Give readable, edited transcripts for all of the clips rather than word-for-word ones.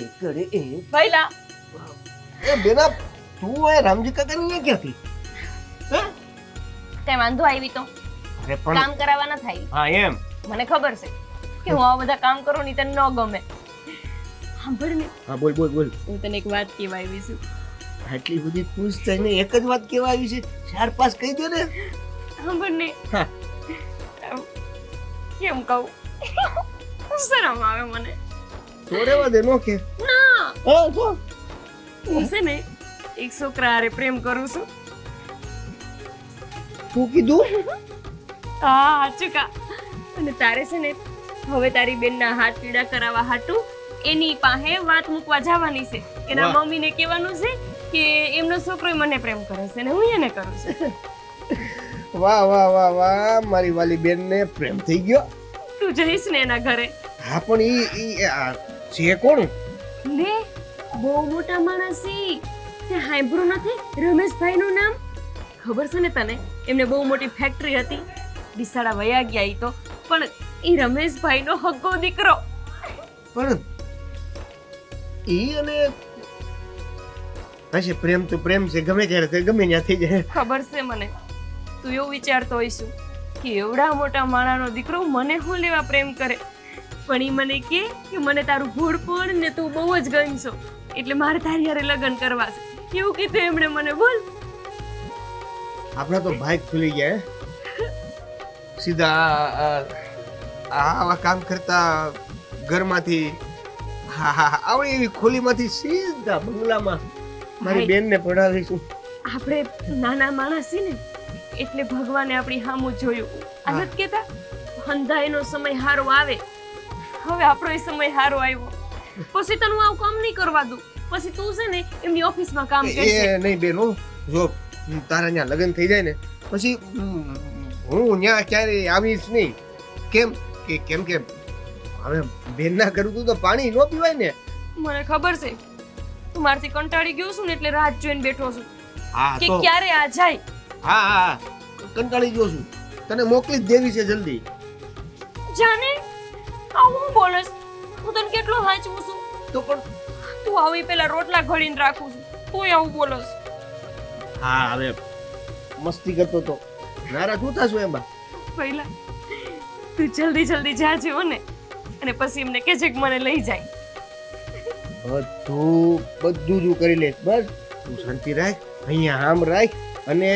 એકડે એક ભઈલા એ બેના તું એ રામજી કાકાની અહીંયા ક્યાંથી હે તે વાંધો આવી તો અરે પણ કામ કરાવવા ન થાય હા એમ મને ખબર છે કે હું આ બધા કામ કરું ને તને ન ગમે સાંભળ ને હા બોલ બોલ બોલ હું તને એક વાત કહેવા આવી છું આટલી બધી ખુશ થઈને એક જ વાત કેવા આવી છે 4-5 કહી દો ને સાંભળ ને હા કેમ કહું શરમ આવે મને તો રેવા દે નો કે ના હા તો હું છે ને એક છોકરા હારે પ્રેમ કરું છું તું કીધું હા ચુકા અને તારે છે ને હવે તારી બેનના હાથ પીડા કરાવવા હાટું એની પાસે વાત મૂકવા જવાની છે એના વાહ. મમ્મીને કહેવાનું છે કે એમનો છોકરો મને પ્રેમ કરે છે અને હું એને કરું છું વાહ વાહ વાહ વાહ મારી વાલી બેનને પ્રેમ થઈ ગયો તું જઈશ ને એના ઘરે હા પણ ઈ આ છે કોણ લે બહુ મોટા માણસ છે તે હાંભળ્યું નથી રમેશભાઈનું નામ ખબર છે ને તને એમને બહુ મોટી ફેક્ટરી હતી બિસાડા વયા ગયા ઈ તો પણ ઈ રમેશભાઈનો હગ્ગો દીકરો પણ ઈ અને હશે પ્રેમ તો પ્રેમ છે ગમે ત્યારે તે ગમે ત્યાં થઈ જાય ખબર છે મને તું એવું વિચારતો હોઈશું કે એવડા મોટા માણાનો દીકરો મને શું લેવા પ્રેમ કરે પણ ઈ મને કે મને તારું ભોળપણ ને તું બહુ જ ગમશો એટલે મારે તારી હારે લગ્ન કરવા છે એવું કીધું એમણે મને બોલ આપણા તો ભાઈ ખુલી ગયા હે. સીધા આવા કામ કરતા ઘરમાંથી હા હા આવડી એવી ખોલીમાંથી સીધા બંગલામાં મારી ભાઈ. બેનને પડાવીશું આપણે નાના માણસ છીએ ને એટલે ભગવાને આપણી સામું જોયું આ નથી કહેતા અંધાઈનો સમય હારો આવે હવે આપણો એ સમય હારો આવ્યો પછી તને હું આવું કામ નહીં કરવા દઉં પછી તું છે ને એમની ઓફિસમાં કામ એ કરશે નહીં બેન હો જો તારા ત્યાં લગ્ન થઈ જાય ને પછી હું ત્યાં ક્યારે આવીશ નહીં કેમ કે હવે બેન ના કરું તું તો પાણી ન પીવાય ને મને ખબર છે તું મારથી કંટાળી ગયો છું ને એટલે રાત જોઈને બેઠો છું હા કે તો ક્યારે આ જાય હા હા કંટાળી ગયો છું તને મોકલી જ દેવી છે જલ્દી જાને આ હું બોલસ હું તને કેટલો હાચવું છું તો પણ તું આવી પેલા રોટલા ઘડીને રાખું છું તોય આવું બોલસ હા હવે મસ્તી કરતો તો નારાજ હું થાશું એમાં પહેલા તું જલ્દી જલ્દી જાજે હો ને અને પછી એમને કહેજે કે મને લઈ જાય બધું જ કરી લે બસ તું શાંતિ રાખ અહીંયા આમ રાખ અને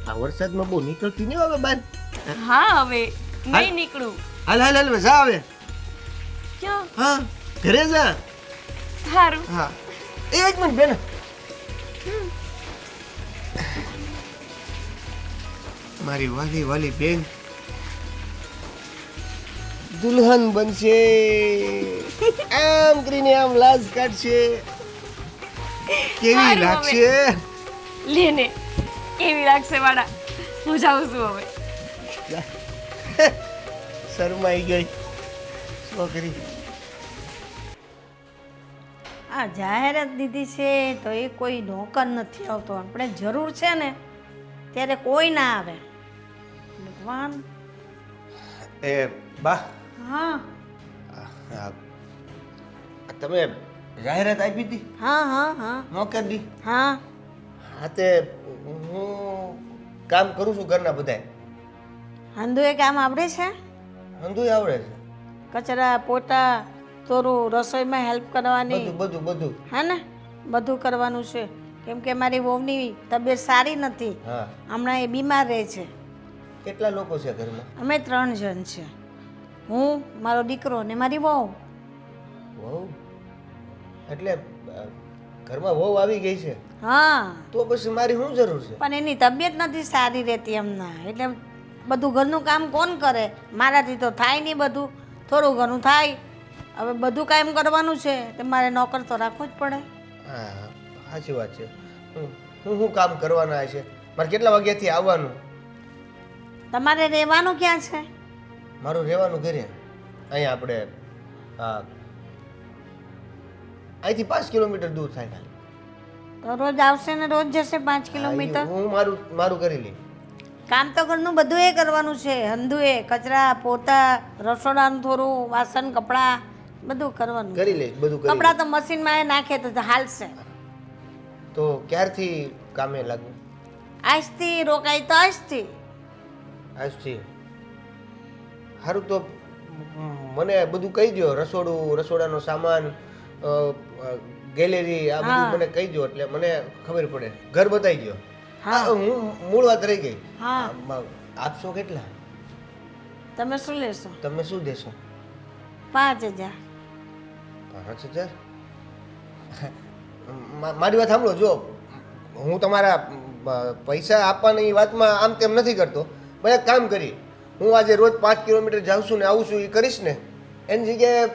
આ વરસાદમાં બહુ નીકળતી નહીં હવે બાર હા હવે નહીં નીકળું હાલ હાલ હાલ જા હવે ક્યાં હા ઘરે જા સારું હા એક મિનિટ બેન મારી વાલી વાલી બેન દુલ્હન બનશે આમ કરીને આમ લાજ કાઢશે કેવી હારું લાગશે લેને કેવી લાગશે વાડા હું જાઉં છું હવે શરમાઈ ગઈ છોકરી આ જાહેરાત દીધી છે તો એ કોઈ નોકર નથી આવતો આપણે જરૂર છે ને ત્યારે કોઈ ના આવે ભગવાન એ બા હા આ તમે જાહેરાત આપી હતી હા હા હા નોકરની હા હા તે હું કામ કરું છું ઘરના બધાય હાંધુ એ કામ આવડે છે હંધુય આવડે છે કચરા પોતા થોડું રસોઈમાં હેલ્પ કરવાની બધું બધું હે ને બધું કરવાનું છે કેમ કે મારી વહુની તબિયત સારી નથી હા હમણાં એ બીમાર રહે છે કેટલા લોકો છે ઘરમાં અમે 3 જણ છે હું મારો દીકરો ને મારી વહુ વહુ એટલે ઘરમાં વહુ આવી ગઈ છે હા તો પછી મારી શું જરૂર છે પણ એની તબિયત નથી સારી રહેતી હમણાં એટલે બધું ઘરનું કામ કોણ કરે મારાથી તો થાય નહીં બધું થોડું ઘણું થાય હવે બધું કામ કરવાનું છે તો મારે નોકર તો રાખવું જ પડે હા સાચી વાત છે હું કામ કરવાના છે મારે કેટલા વાગ્યાથી આવવાનું તમારે રહેવાનું ક્યાં છે મારું રહેવાનું ઘરે અહીંયા આપણે અહીંથી 5 કિલોમીટર દૂર થાય ખાલી તો રોજ આવશે ને રોજ જશે 5 કિલોમીટર હું મારું કરી લઈ કામ તો ઘરનું બધું એ કરવાનું છે, હંધું એ કચરા પોતા રસોડાનું થોડું વાસણ કપડાં બધું કરવાનું. કરી લઈશ, બધું કરી કપડાં તો મશીનમાં એ નાખે તો હાલશે. લઈશ. તો ક્યારથી કામે લાગુ? આજથી રોકાય તો આજથી. આજથી સારું. તો મને બધું કહી દો, રસોડાનો સામાન, ગેલેરી, આ બધું મને કહી દો એટલે મને ખબર પડે. ઘર બતાવી દો. હા. હું મૂળ વાત રહી ગઈ. હા. આપશો કેટલા? તમે શું લેશો? તમે શું દેશો? 5,000. 5,000? મારી વાત સાંભળો. જો હું તમારા પૈસા આપવાની વાતમાં આમ તેમ નથી કરતો, પણ એક કામ કરી, હું આજે રોજ 5 કિલોમીટર જાઉં છું ને આવું છું એ કરીશ ને, એની જગ્યાએ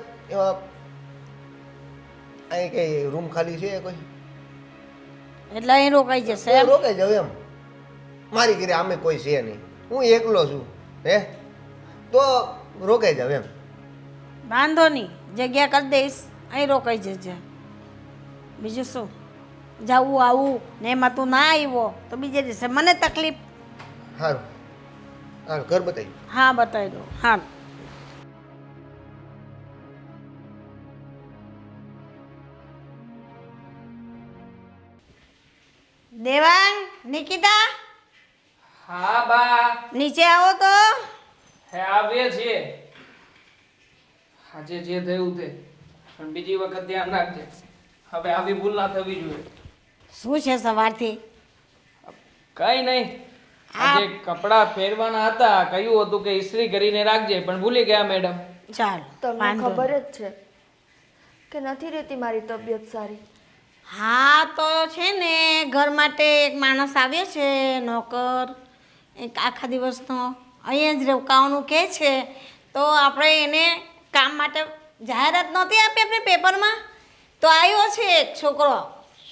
અહીં કઈ રૂમ ખાલી છે કોઈ? એટલે અહીં રોકાઈ જશે એમ? રોકાઈ જાવ એમ. મારી ઘરે આમે કોઈ છે નહીં, હું એકલો છું, હે તો રોકાઈ જાવ એમ. વાંધો નહીં, જગ્યા કરી દઈશ, અહીં રોકાઈ જજે. બીજું શું, જવું આવું ને એમાં તું ના આવ્યો તો બીજે દિવસે મને તકલીફ. સારું સારું, ઘર બતાવી. હા બતાવી દો. હા દેવાંગ, નિકિતા હા બા, નીચે આવો તો. હે આવીએ છીએ. આજે જે થયું તે, પણ બીજી વખત ધ્યાન રાખજે. હવે આવી ભૂલ ના થવી જોઈએ. શું છે સવારથી? કઈ નહીં, આજે કપડાં પહેરવાના હતા, કહ્યું હતું કે ઇસ્ત્રી કરીને રાખજે, પણ ભૂલી ગયા મેડમ. ચાલ તમને વાંધો ખબર નહીં. જ છે કે નથી રહેતી મારી તબિયત સારી. હા તો છે ને ઘર માટે એક માણસ આવ્યો છે, નોકર, એક આખા દિવસનો અહીંયા જ રોકાવાનું કહે છે, તો આપણે એને કામ માટે જાહેરાત નહોતી આપી આપણે પેપરમાં, તો આવ્યો છે એક છોકરો.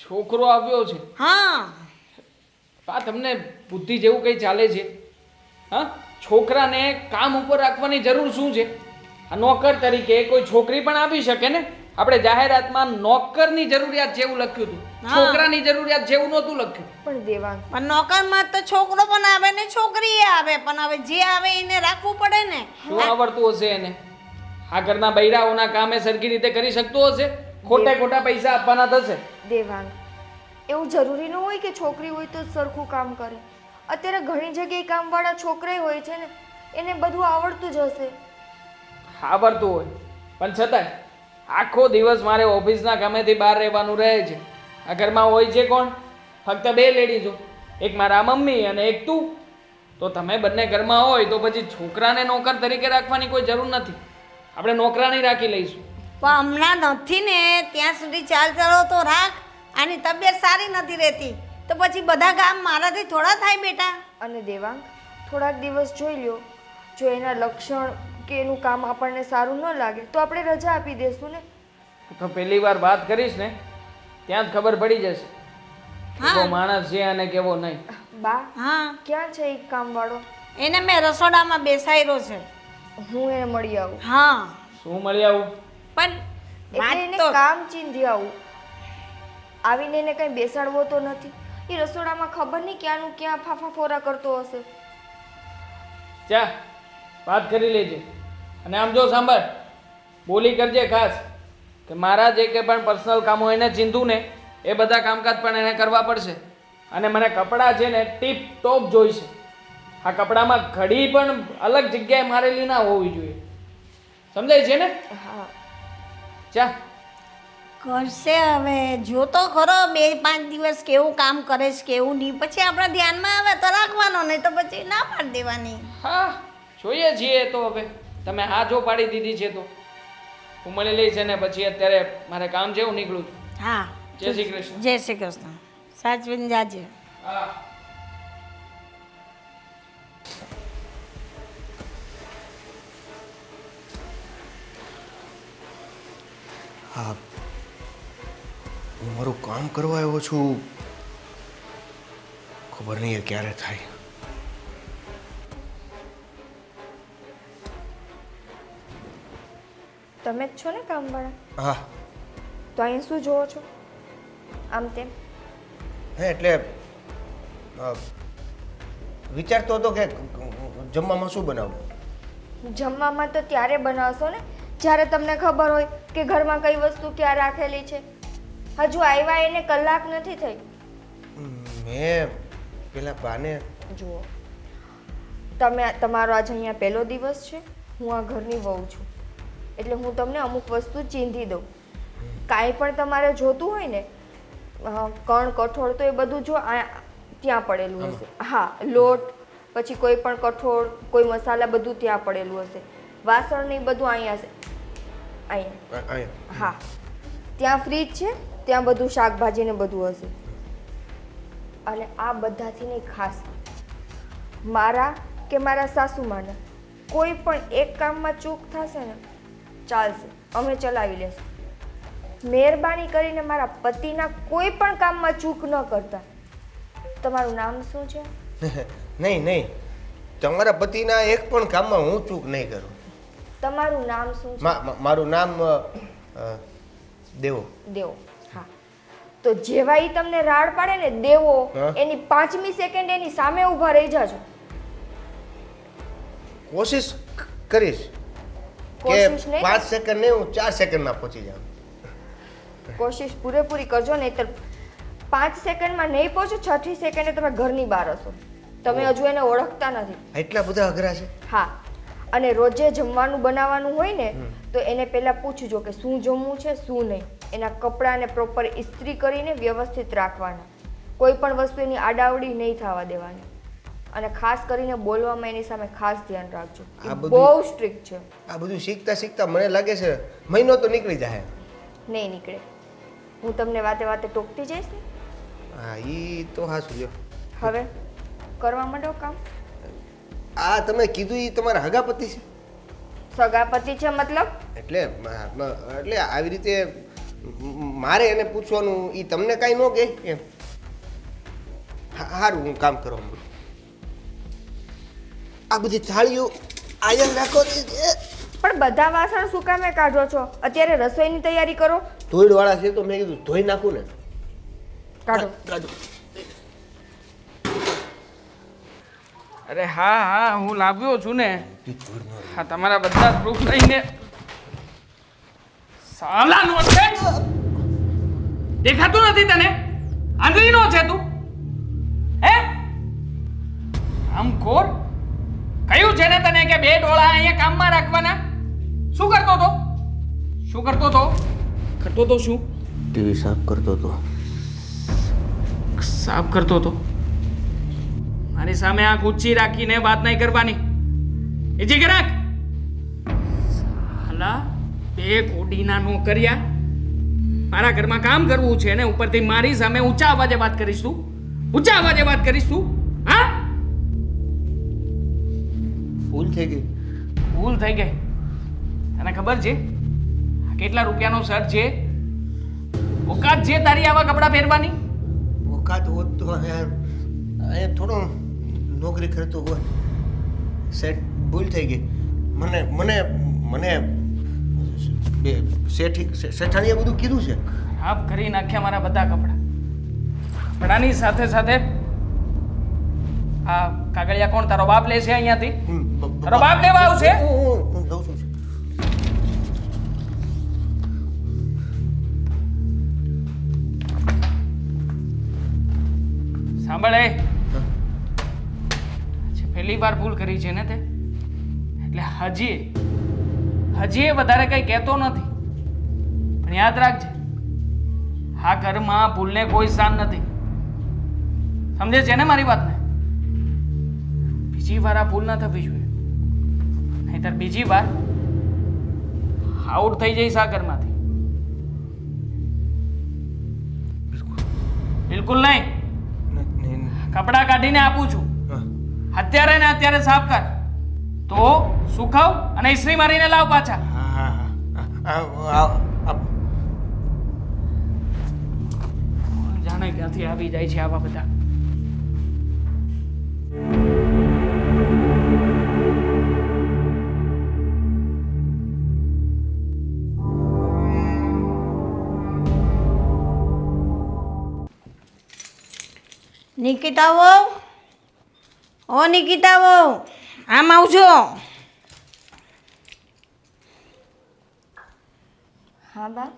છોકરો આવ્યો છે? હા. આ તમને બુદ્ધિ જેવું કંઈ ચાલે છે? હા, છોકરાને કામ ઉપર રાખવાની જરૂર શું છે? આ નોકર તરીકે કોઈ છોકરી પણ આવી શકે ને. આપણે જાહેરાતમાં નોકરની જરૂરિયાત જેવું લખ્યું હતું, હા. છોકરાની જરૂરિયાત જેવું નહોતું લખ્યું. પણ દેવાંગ, પણ નોકરમાં તો છોકરો પણ આવે ને છોકરી આવે, પણ હવે જે આવે એને રાખવું પડે ને. શું આવડતું હશે એને? આ ઘરના બૈરાઓના કામે સરખી રીતે કરી શકતો હશે? ખોટા ખોટા પૈસા આપવાના થશે. દેવાંગ, એવું જરૂરી ન હોય કે છોકરી હોય તો જ સરખું કામ કરે. અત્યારે ઘણી જગ્યાએ કામવાળા છોકરાય હોય છે ને, એને બધું આવડતું જ હશે. આવડતું હોય પણ છતાંય આખો દિવસ મારે ઓફિસના કામેથી બહાર રહેવાનું રહે છે. આ ઘરમાં હોય છે કોણ? ફક્ત 2 લેડીઝો, એક મારા મમ્મી અને એક તું. તો તમે બંને ઘરમાં હોય તો પછી છોકરાને નોકર તરીકે રાખવાની કોઈ જરૂર નથી. આપણે નોકરાની રાખી લઈશું. પણ હમણાં નથી ને, ત્યાં સુધી ચાલ ચાલો તો રાખ. આની તબિયત સારી નથી રહેતી તો પછી બધા કામ મારાથી થોડા થાય બેટા. અને દેવાંગ, થોડાક દિવસ જોઈ લ્યો, જો એના લક્ષણ કે એનું કામ આપણને સારું ન લાગે તો આપણે રજા આપી દેશું ને. તો પહેલી વાર વાત કરીશ ને ત્યાં જ ખબર પડી જશે કેવો માણસ છે અને કેવો નહીં. બા, હા, ક્યાં છે એક કામવાળો? એને મેં રસોડામાં બેસાડ્યો છે. હું એને મળી આવું. હા, શું મળી આવું? પણ એટલે વાત એને તો કામ ચીંધી આવું. આવીને એને કંઈ બેસાડવો તો નથી. એ રસોડામાં ખબર નહીં ક્યાંનું ક્યાં ફાફા ફોરા કરતો હશે. ચા વાત કરી લેજે. અને આમ જો સાંભળ, બોલી કરજે ખાસ કે મારા જે કે પણ પર્સનલ કામો એને ચીંધું ને એ બધા કામકાજ પણ એને કરવા પડશે. અને મને કપડાં છે ને ટીપ ટોપ જોઈશે. આ કપડામાં ઘડી પણ અલગ જગ્યાએ મારેલી ના હોવી જોઈએ. સમજાય છે ને? હા. ચા કરશે હવે, જો તો ખરો 2-5 દિવસ કેવું કામ કરે છે કેવું નહીં, પછી આપણા ધ્યાનમાં આવે તો રાખવાનો, નહીં તો પછી ના પાડી દેવાની. હા, જોઈએ છીએ. તો હવે તમે હા જો પાડી દીધી છે તો હું મળી લઈશ. અને પછી અત્યારે મારે કામ છે, હું નીકળું છું. હા, જય શ્રી કૃષ્ણ. જય શ્રી કૃષ્ણ. સાચવીને જાજે. હા. હા, હું મારું કામ કરવા આવ્યો છું, ખબર નહીં એ ક્યારે થાય. તમે જ છો ને કામવાળા? હા. તો અહીં શું જોવો છો આમ તેમ? હે એટલે વિચારતો હતો કે જમવામાં શું બનાવું. જમવામાં તો ત્યારે બનાવશો ને જ્યારે તમને ખબર હોય કે ઘરમાં કઈ વસ્તુ ક્યાં રાખેલી છે. હજુ આવ્યા એને કલાક નથી થઈ. મેં પેલા બાને જુઓ, તમારો આજે અહીંયા પહેલો દિવસ છે. હું આ ઘરની વહુ છું એટલે હું તમને અમુક વસ્તુ ચીંધી દઉં. કાંઈ પણ તમારે જોતું હોય ને કણ કઠોળ તો એ બધું જો ત્યાં પડેલું હશે. હા, લોટ પછી કોઈ પણ કઠોળ કોઈ મસાલા બધું ત્યાં પડેલું હશે. વાસણ ને બધું અહીંયા હશે. અહીંયા હા, ત્યાં ફ્રીજ છે, ત્યાં બધું શાકભાજી ને બધું હશે. અને આ બધાથી નહીં, ખાસ મારા કે મારા સાસુમાના કોઈ પણ એક કામમાં ચૂક થશે ને ચાલશે, અમે ચલાવી લેશું. મહેરબાની કરીને મારા પતિના કોઈ પણ કામમાં ચૂક ન કરતા. તમારું નામ શું છે? નહીં નહીં, તમારા પતિના એક પણ કામમાં હું ચૂક નહીં કરું. તમારું નામ શું છે? મારું નામ દેવો. દેવો. હા, તો જેવા ઈ તમને રાડ પાડે ને દેવો, હા? એની 5મી સેકન્ડ એની સામે ઊભા રહી જાજો. કોશિશ કરીશ કે કોશિશ નહીં, 5 સેકન્ડ નહીં, હું 4 સેકન્ડમાં પહોંચી જાઉં. કોશિશ પૂરેપૂરી કરજો, નહીંતર 5 સેકન્ડમાં નહીં પહોંચો, 6ઠી સેકન્ડે તમે ઘરની બહાર હશો. તમે હજુ એને ઓળખતા નથી. એટલા બધા અઘરા છે. હા, અને રોજે જમવાનું બનાવવાનું હોય ને તો એને પહેલા પૂછજો કે શું જમવું છે શું નહીં. એના કપડાને પ્રોપર ઇસ્ત્રી કરીને વ્યવસ્થિત રાખવાના. કોઈ પણ વસ્તુ એની આડાવડી નહીં થવા દેવાની. અને ખાસ કરીને બોલવામાં એની સામે ખાસ ધ્યાન રાખજો. આ એ બધું- બહુ સ્ટ્રિક્ટ છે. આ બધું શીખતા શીખતા મને લાગે છે મહિનો તો નીકળી જાય. નહીં નીકળે. હું તમને વાતે વાતે ટોકતી જઈશ ને. હા, ઈ તો હાસું લ્યો. હવે કરવા માંડો કામ. આ તમે કીધું ઈ તમારા હગાપતિ છે? સગાપતિ છે મતલબ? એટલે આવી રીતે મારે એને પૂછવાનું, ઈ તમને કાંઈ ન કહે એમ? સારું, હું કામ કરવા માંડું. આ બધી થાળીઓ આયન રાખો. પણ બધા વાસણ શું કામે કાઢો છો? અત્યારે રસોઈની તૈયારી કરો. ધોઈડવાળા છે તો મેં કીધું ધોઈ નાખું ને. કાઢો. કાઢો. અરે હા હા, હું લાવ્યો છું ને. હા, તમારા બધા પ્રૂફ લઈને. સાલા નો છે, દેખાતું નથી તને? આંધળી નો છે તું? હે આમ ખોર કયું છે ને તને કે બે ડોળા અહીંયા કામમાં રાખવાના? શું કરતો તો? શું કરતો તો? કરતો તો શું? ટીવી સાફ કરતો હતો. સાફ કરતો તો? મારી સામે આંખ ઊંચી રાખીને વાત નહીં કરવાની. એ જે રાખ. સાલા બે કોડીના નોકરિયા. મારા ઘરમાં કામ કરવું છે ને ઉપરથી મારી સામે ઊંચા અવાજે વાત કરીશ તું? ઊંચા અવાજે વાત કરીશ તું? હા, ભૂલ થઈ ગઈ. ભૂલ થઈ ગઈ. તને ખબર છે આ કેટલા રૂપિયાનો શર્ટ છે? ઓકાત છે તારી આવા કપડાં પહેરવાની? ઓકાત હોત તો અહીંયા થોડો નોકરી કરતો હોય. સેટ ભૂલ થઈ ગઈ. મને મને મને શેઠાણીએ બધું કીધું છે. ખરાબ કરી નાખ્યા મારા બધા કપડાં. કપડાની સાથે સાથે આ કાગળિયા કોણ તારો બાપ લે છે અહીંયાથી? તારો બાપ લેવા આવશે? હું લઉં છું. સાંભળ, એ પહેલી વાર ભૂલ કરી છે ને તે, એટલે હજી એ વધારે કઈ કહેતો નથી. પણ યાદ રાખજે, આ ઘરમાં ભૂલને કોઈ સ્થાન નથી. સમજે છે ને મારી વાતને? બીજી વાર આ ભૂલ ના થવી જોઈએ, નહીંતર બીજી વાર આઉટ થઈ જઈશ આ ઘરમાંથી. બિલકુલ નહીં. કપડાં કાઢીને આપું છું, અત્યારે ને અત્યારે સાફ કર, તો સુકાવ અને ઇસ્ત્રી મારીને લાવ પાછા. જાણે ક્યાંથી આવી જાય છે આવા બધા. નિકિતા વહુ, ઓ નિકિતાઓ, આમ આવજો. હા બા.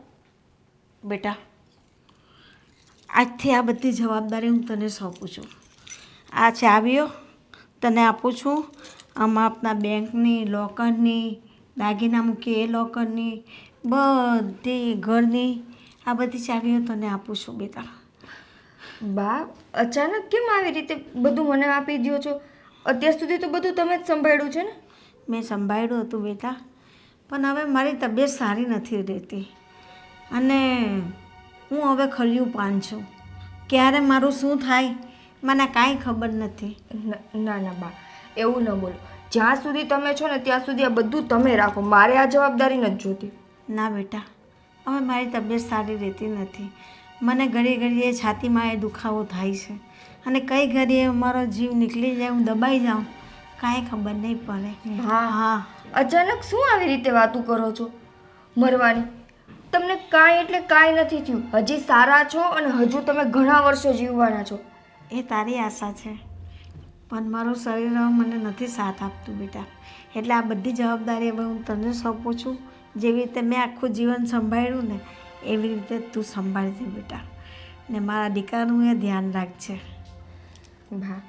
બેટા, આજથી આ બધી જવાબદારી હું તને સોંપું છું. આ ચાવીઓ તને આપું છું. આમાં આપણા બેંકની, લોકરની, દાગીના મૂકી એ લોકરની, બધી ઘરની આ બધી ચાવીઓ તને આપું છું બેટા. બા, અચાનક કેમ આવી રીતે બધું મને આપી દો છો? અત્યાર સુધી તો બધું તમે જ સંભાળ્યું છે ને. મેં સંભાળ્યું હતું બેટા, પણ હવે મારી તબિયત સારી નથી રહેતી અને હું હવે ખલ્યું પાન છું. ક્યારે મારું શું થાય મને કાંઈ ખબર નથી. ના ના બા, એવું ન બોલો. જ્યાં સુધી તમે છો ને ત્યાં સુધી આ બધું તમે રાખો. મારે આ જવાબદારી નથી જોતી. ના બેટા, હવે મારી તબિયત સારી રહેતી નથી. મને ઘડી ઘડીએ છાતીમાં એ દુખાવો થાય છે અને કઈ ઘડીએ મારો જીવ નીકળી જાય, હું દબાઈ જાઉં, કાંઈ ખબર નહીં પડે. હા, અચાનક શું આવી રીતે વાતું કરો છો મરવાની? તમને કાંઈ એટલે કાંઈ નથી થયું. હજી સારા છો અને હજુ તમે ઘણા વર્ષો જીવવાના છો. એ તારી આશા છે, પણ મારું શરીર હવે મને નથી સાથ આપતું બેટા. એટલે આ બધી જવાબદારી હવે હું તને સોંપું છું. જેવી રીતે મેં આખું જીવન સંભાળ્યું ને એવી રીતે તું સંભાળજે બેટા, ને મારા દીકરાનું એ ધ્યાન રાખજે. બા,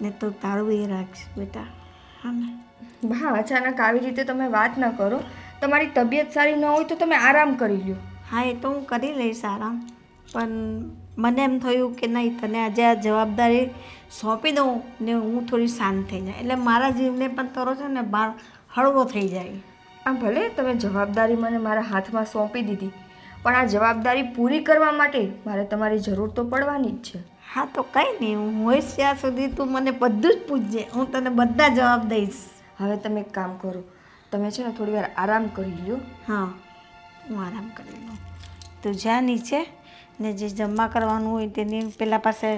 ને તું તારું એ રાખજે બેટા. હા ને બા, અચાનક આવી રીતે તમે વાત ન કરો. તમારી તબિયત સારી ન હોય તો તમે આરામ કરી લ્યો. હા, એ તો હું કરી લઈશ આરામ, પણ મને એમ થયું કે નહીં, તને આજે આ જવાબદારી સોંપી દઉં ને હું થોડી શાંત થઈ જાય, એટલે મારા જીવને પણ થોડો છે ને બહાર હળવો થઈ જાય. આ ભલે તમે જવાબદારી મને મારા હાથમાં સોંપી દીધી, પણ આ જવાબદારી પૂરી કરવા માટે મારે તમારી જરૂર તો પડવાની જ છે. હા, તો કંઈ નહીં, હું હોઈશ ત્યાં સુધી તું મને બધું જ પૂછજે, હું તને બધા જવાબ દઈશ. હવે તમે એક કામ કરો, તમે છે ને થોડી વાર આરામ કરી લ્યો. હા, હું આરામ કરી લઉં. તું જા નીચે ને જે જમવા કરવાનું હોય તેની પેલા પાસે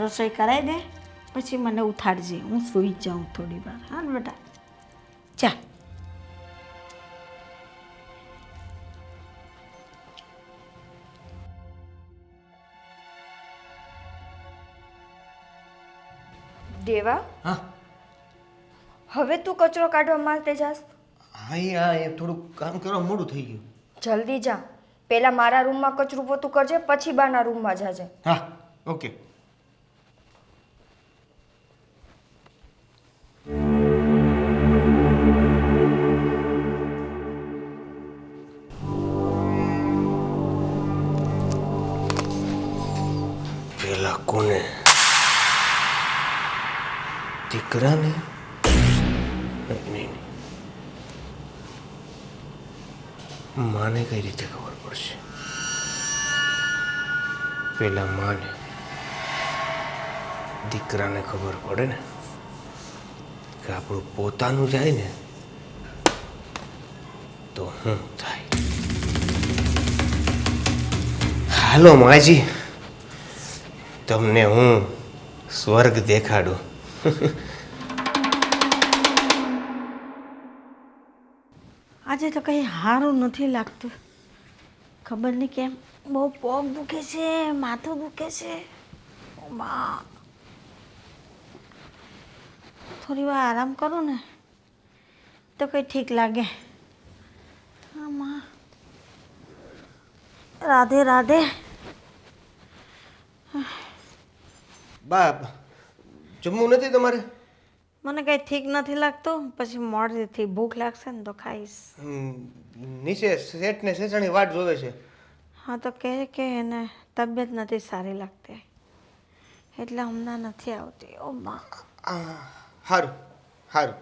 રસોઈ કરાવી દે, પછી મને ઉઠાડજે, હું સૂઈ જ જાઉં થોડી વાર. હા ને બેટા, ચા. દેવા, હા હવે તું કચરો કાઢવા માટે જાસ? હા, એ થોડુંક કામ કરવા મોડું થઈ ગયું. જલ્દી જા. પહેલા મારા રૂમમાં કચરું પોતું કરજે, પછી બાના રૂમમાં જાજે. હા, ઓકે. પેલા કોને? દીકરાને? નહીં, માને કઈ રીતે ખબર પડશે? પેલા માને, દીકરાને ખબર પડે ને કે આપણું પોતાનું જાય ને તો શું થાય. હાલો માજી, તમને હું સ્વર્ગ દેખાડું. આજે તો કંઈ સારું નથી લાગતું, ખબર નહીં કેમ. બહુ પગ દુખે છે, માથું દુખે છે. માં થોડી વાર આરામ કરું ને તો કંઈ ઠીક લાગે. આમાં રાધે રાધે. બાપ, જમવું નથી તમારે? મને કંઈ ઠીક નથી લાગતું, પછી મોડેથી ભૂખ લાગશે ને તો ખાઈશ. નીચે શેઠ ને શેઠાણી વાટ જોવે છે. હા, તો કહે કે એને તબિયત નથી સારી લાગતી એટલે હમણાં નથી આવતી. ઓ માં. સારું સારું.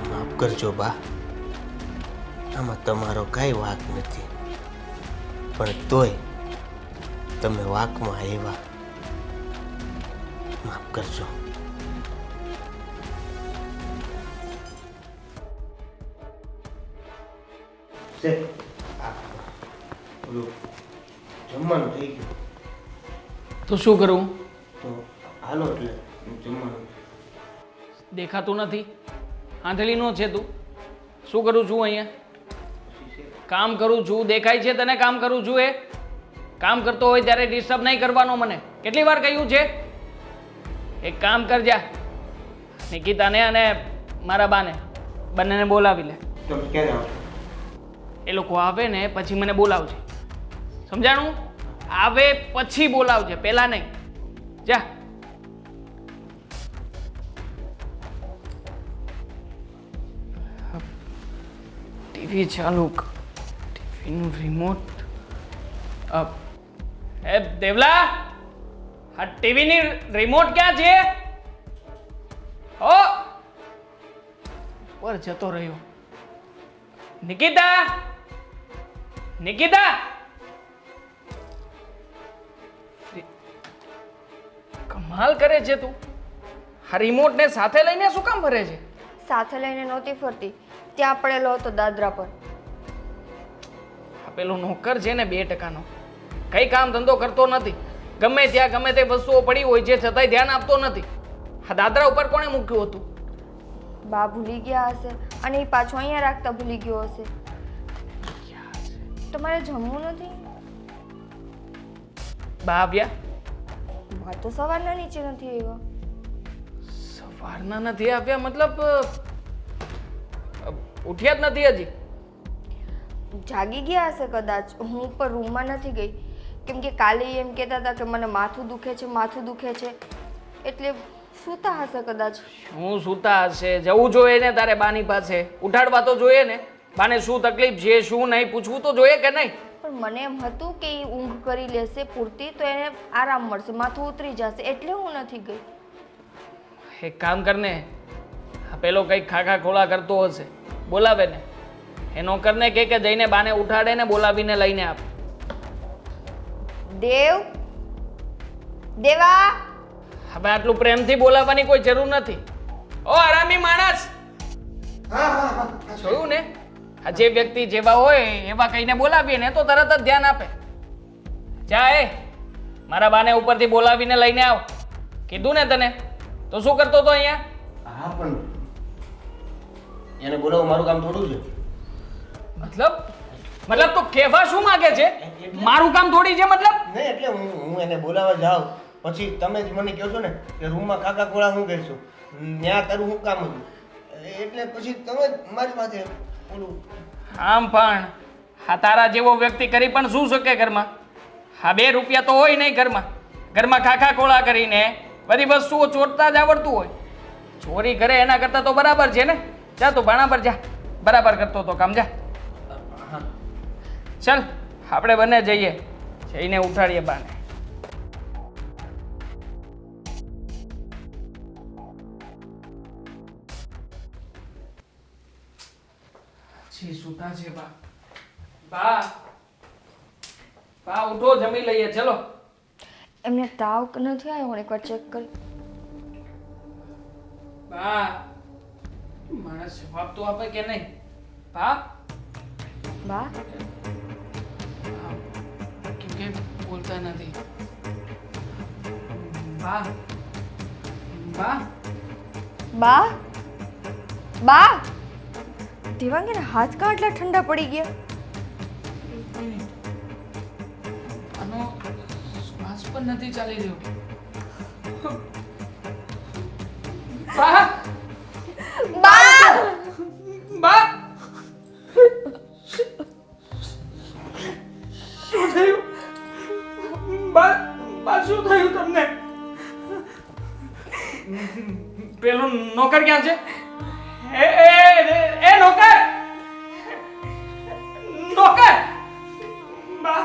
માફ કરજો બા, આમાં તમારો કાંઈ વાંક નથી, પણ તોય તમે વાંકમાં આવ્યા. માફ કરજો. ઓલું જમવાનું થઈ ગયું તો શું કરું? તો હાલો એટલે જમવાનું. દેખાતું નથી, આંધળીનો છે તું. શું કરું છું અહીંયા? કામ કરું છું, દેખાય છે તને કામ કરું છું? એ કામ કરતો હોય ત્યારે ડિસ્ટર્બ નહીં કરવાનો મને. કેટલી વાર કહ્યું છે? એક કામ કરજા, નિકિતાને અને મારા બાને બંનેને બોલાવી લે. તમે ક્યારે આવશો? એ લોકો આવે ને પછી મને બોલાવજે, સમજાણું? આવે પછી બોલાવજે, પહેલા નહીં. જા. ટીવી ચાલુ, ટીવીનું રિમોટ. એ દેવલા, આ ટીવીની રિમોટ ક્યાં છે? ઓ પર જતો રહ્યો. નિકિતા, નિકિતા, કમાલ કરે છે તું. આ રિમોટ ને સાથે લઈને શું કામ ફરે છે? સાથે લઈને નહોતી ફરતી, ત્યાં પડેલો હતો દાદરા પર. આ પેલો નોકર છે ને 2%નો, કઈ કામ ધંધો કરતો નથી. ગમે ત્યાં ગમે તે વસ્તુઓ પડી હોય છે છતાંય ધ્યાન આપતો નથી. આ દાદરા ઉપર કોણે મૂક્યું હતું? બા ભૂલી ગયા હશે અને એ પાછો અહીંયા રાખતા ભૂલી ગયો હશે. તમારે જમવું નથી? બા આવ્યા? બા તો સવારના નીચે નથી આવ્યા. સવારના નથી આવ્યા મતલબ ઉઠ્યા જ નથી હજી? જાગી ગયા હશે કદાચ. હું પણ રૂમમાં નથી ગઈ કેમ કે કાલે એમ કહેતા હતા કે મને માથું દુખે છે, માથું દુખે છે, એટલે સૂતા હશે કદાચ. શું સૂતા હશે? જવું જોઈએ ને તારે બાની પાસે, ઉઠાડવા તો જોઈએ ને. બાને શું તકલીફ છે શું નહીં પૂછવું તો જોઈએ કે નહીં? પણ મને એમ હતું કે એ ઊંઘ કરી લેશે પૂરતી તો એને આરામ મળશે, માથું ઉતરી જશે, એટલે હું નથી ગઈ. એક કામ કરને, આ પેલો કંઈક ખાખા ખોળા કરતો હશે, બોલાવે ને. એ નોકરને કે જઈને બાને ઉઠાડે ને બોલાવીને લઈને આપ. દેવ, દેવા. હવે આટલું પ્રેમથી બોલાવવાની કોઈ જરૂર નથી. ઓ આરામી માણસ, જોયું ને? આ જે વ્યક્તિ જેવા હોય એવા કહીને બોલાવીએ ને તો તરત જ ધ્યાન આપે. જા એ મારા બાને ઉપરથી બોલાવીને લઈને આવ. કીધું ને તને તો શું કરતો હતો અહીંયા? હા પણ એને બોલાવવું મારું કામ થોડું છે. મતલબ તો કહેવા શું માંગે છે? મારું કામ થોડી છે મતલબ? નહીં એટલે હું એને બોલાવવા જાઉં પછી તમે જ મને કહો છો ને કે રૂમમાં કાકા કોળા હું કહીશું, ત્યાં તારું શું કામ હતું, એટલે પછી તમે જ મારી પાસે બોલું. આમ પણ હા તારા જેવો વ્યક્તિ કરી પણ શું શકે ઘરમાં? હા 2 રૂપિયા તો હોય નહીં ઘરમાં. ઘરમાં ખાખા ખોળા કરીને બધી વસ્તુઓ ચોરતા જ આવડતું હોય. ચોરી કરે એના કરતાં તો બરાબર છે ને. જા તું ભાણા પર જા, બરાબર કરતો તો કામ. જા ચાલ, આપણે બંને જઈએ, જઈને ઉઠાડીએ બાને. સૂતા છે બા. બા, બા ઉઠો, જમી લઈએ. ચલો. એમને તાવ નથી આવ્યો? એકવાર ચેક કરી. બા માણસ જવાબ તો આપે કે નહીં? બા બા, કેમ બોલતા નથી? બા, બા, બા, બા. દેવાંગીના હાથ કાં આટલા ઠંડા પડી ગયા? આનો શ્વાસ પણ નથી ચાલી રહ્યો. બા, બા, બા, શું થયું? બા, બા શું થયું તમને? પેલું નોકર ક્યાં છે? એ નોકર, નોકર. બા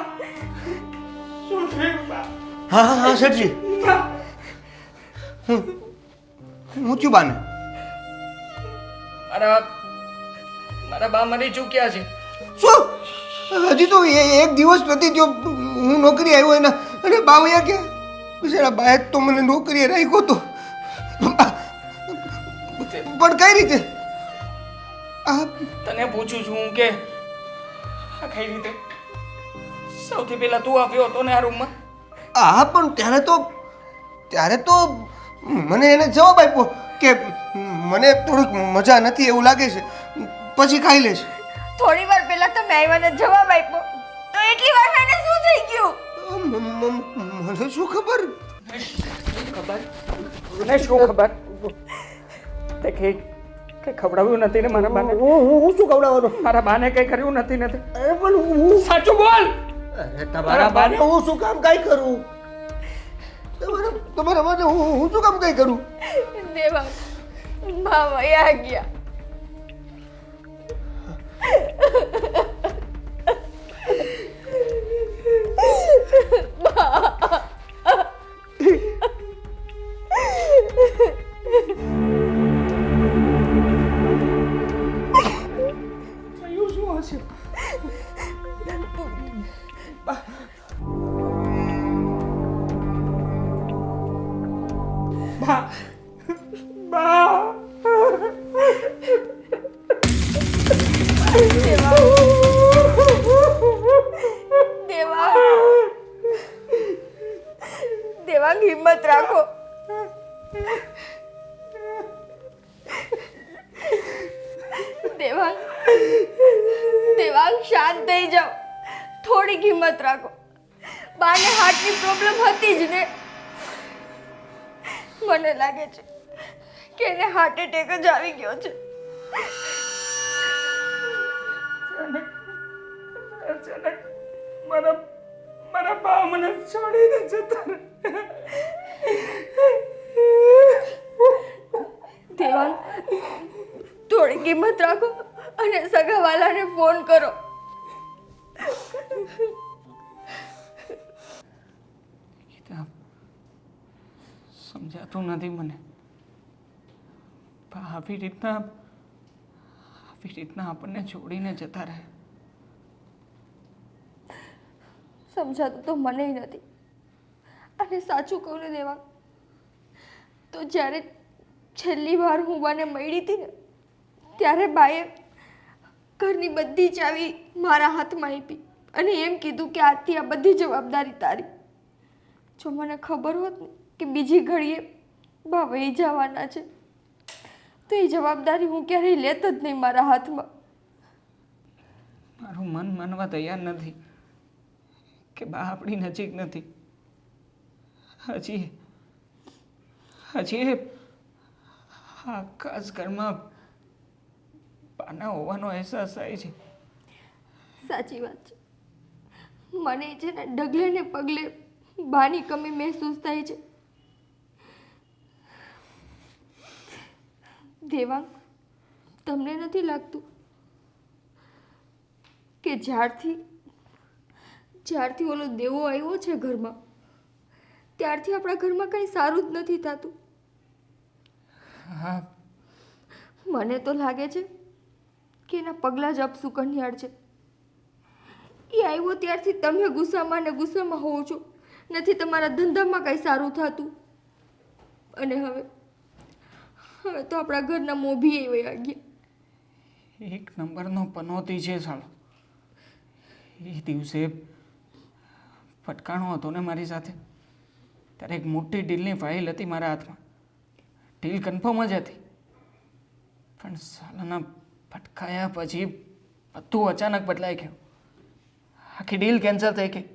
શું થયું? બા, હા હા હા શેઠજી, હું થયું બાને? મારા બા મરી ચૂક્યા છે. શું? હજી તો એક દિવસ નથી જો હું નોકરી આવ્યો એના અને બાવૈયા ક્યાં? બિચારા બાએ તો મને નોકરીએ રાખ્યો તો પણ કઈ રીતે આ તને પૂછું છું હું કે આ કઈ રીતે સૌથી પહેલા તું આવ્યો હતો ને આ રૂમમાં? હા પણ ત્યારે તો મને એને જવાબ આપ્યો કે મને થોડીક મજા નથી એવું લાગે છે, પછી ખાઈ લેશે. થોડી વાર પહેલા તમે આવ્યા ને જવાબ આપ્યો તો એટલી વાર એને શું થઈ ગયું? મને શું ખબર? મને શું ખબર? તે કે ખવડાવ્યું નથી ને મારા બાને? હું શું ખવડાવવાનો? મારા બાને કઈ કર્યું નથી. અરે પણ હું સાચું બોલ. અરે તમારા બાને હું શું કામ કઈ કરું? તમારા માટે હું શું કામ કઈ કરું? દેવાંગ બા વયા ગયા. શું હશે? દેવાંગ હિંમત રાખો. દેવાંગ શાંત થઈ જાઓ, થોડીક હિંમત રાખો. બાને હાર્ટની પ્રોબ્લેમ હતી જ ને. મને લાગે છે કે એને હાર્ટ એટેક જ આવી ગયો છે. મારા બા મને છોડીને જતા રહ્યા. દેવાંગ થોડી કિંમત રાખો અને સગાવાલાને ફોન કરો. સમજાતું નથી મને. આવી રીતના આપણને છોડીને જતા રહે. સમજાતું તો મને નથી. અને સાચું કહું ને દેવાંગ, તો જ્યારે છેલ્લી વાર હું બાને મળી હતી ને ત્યારે બાએ ઘરની બધી ચાવી મારા હાથમાં આપી અને એમ કીધું કે આજથી આ બધી જવાબદારી તારી. જો મને ખબર હોત ને કે બીજી ઘડીએ બા વહી જવાના છે તો એ જવાબદારી હું ક્યારેય લેત જ નહીં મારા હાથમાં. મારું મન માનવા તૈયાર નથી કે બા આપણી નજીક નથી. હજી આકાશ ઘરમાં બાના હોવાનો અહેસાસ થાય છે. સાચી વાત છે. મને છે ને ડગલે ને પગલે બાની કમી મહેસૂસ થાય છે. દેવાંગ, તમને નથી લાગતું કે જ્યારથી ઓલો દેવો આવ્યો છે ઘરમાં ત્યારથી આપણા ઘરમાં કંઈ સારું જ નથી થતું? હા, મને તો લાગે છે કે એના પગલાં જ અપશુકનિયાળ છે. એ આવ્યો ત્યારથી તમે ગુસ્સામાં ને ગુસ્સામાં હોવો છો. નથી તમારા ધંધામાં કંઈ સારું થતું. અને હવે તો આપણા ઘરના મોભી વયા ગયા. એક નંબરનો પનોતી છે સાલો. એ દિવસે ફટકાણો હતો ને મારી સાથે, ત્યારે એક મોટી ડીલની ફાઇલ હતી મારા હાથમાં. ડીલ કન્ફર્મ જ હતી, પણ સાલાના ફટકાયા પછી બધું અચાનક બદલાઈ ગયું. આખી ડીલ કેન્સલ થઈ ગઈ.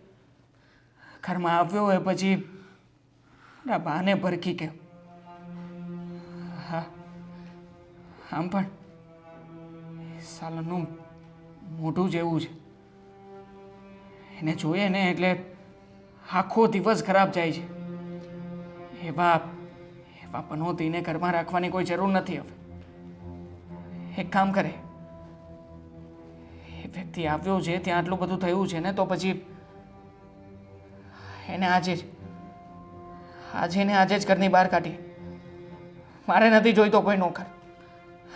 ઘરમાં આવ્યો હોય પછી મારા બાને ભરખી ગયો. હા, આમ પણ સાલાનું મોઢું જેવું છે, એને જોઈએ ને એટલે આખો દિવસ ખરાબ જાય છે. એવા પનોતીને ઘરમાં રાખવાની કોઈ જરૂર નથી. હવે એક કામ કરે, એ વ્યક્તિ આવ્યો છે ત્યાં આટલું બધું થયું છે ને, તો પછી એને આજે જ ઘરની બહાર કાઢીએ. મારે નથી જોઈતો કોઈ નોકર.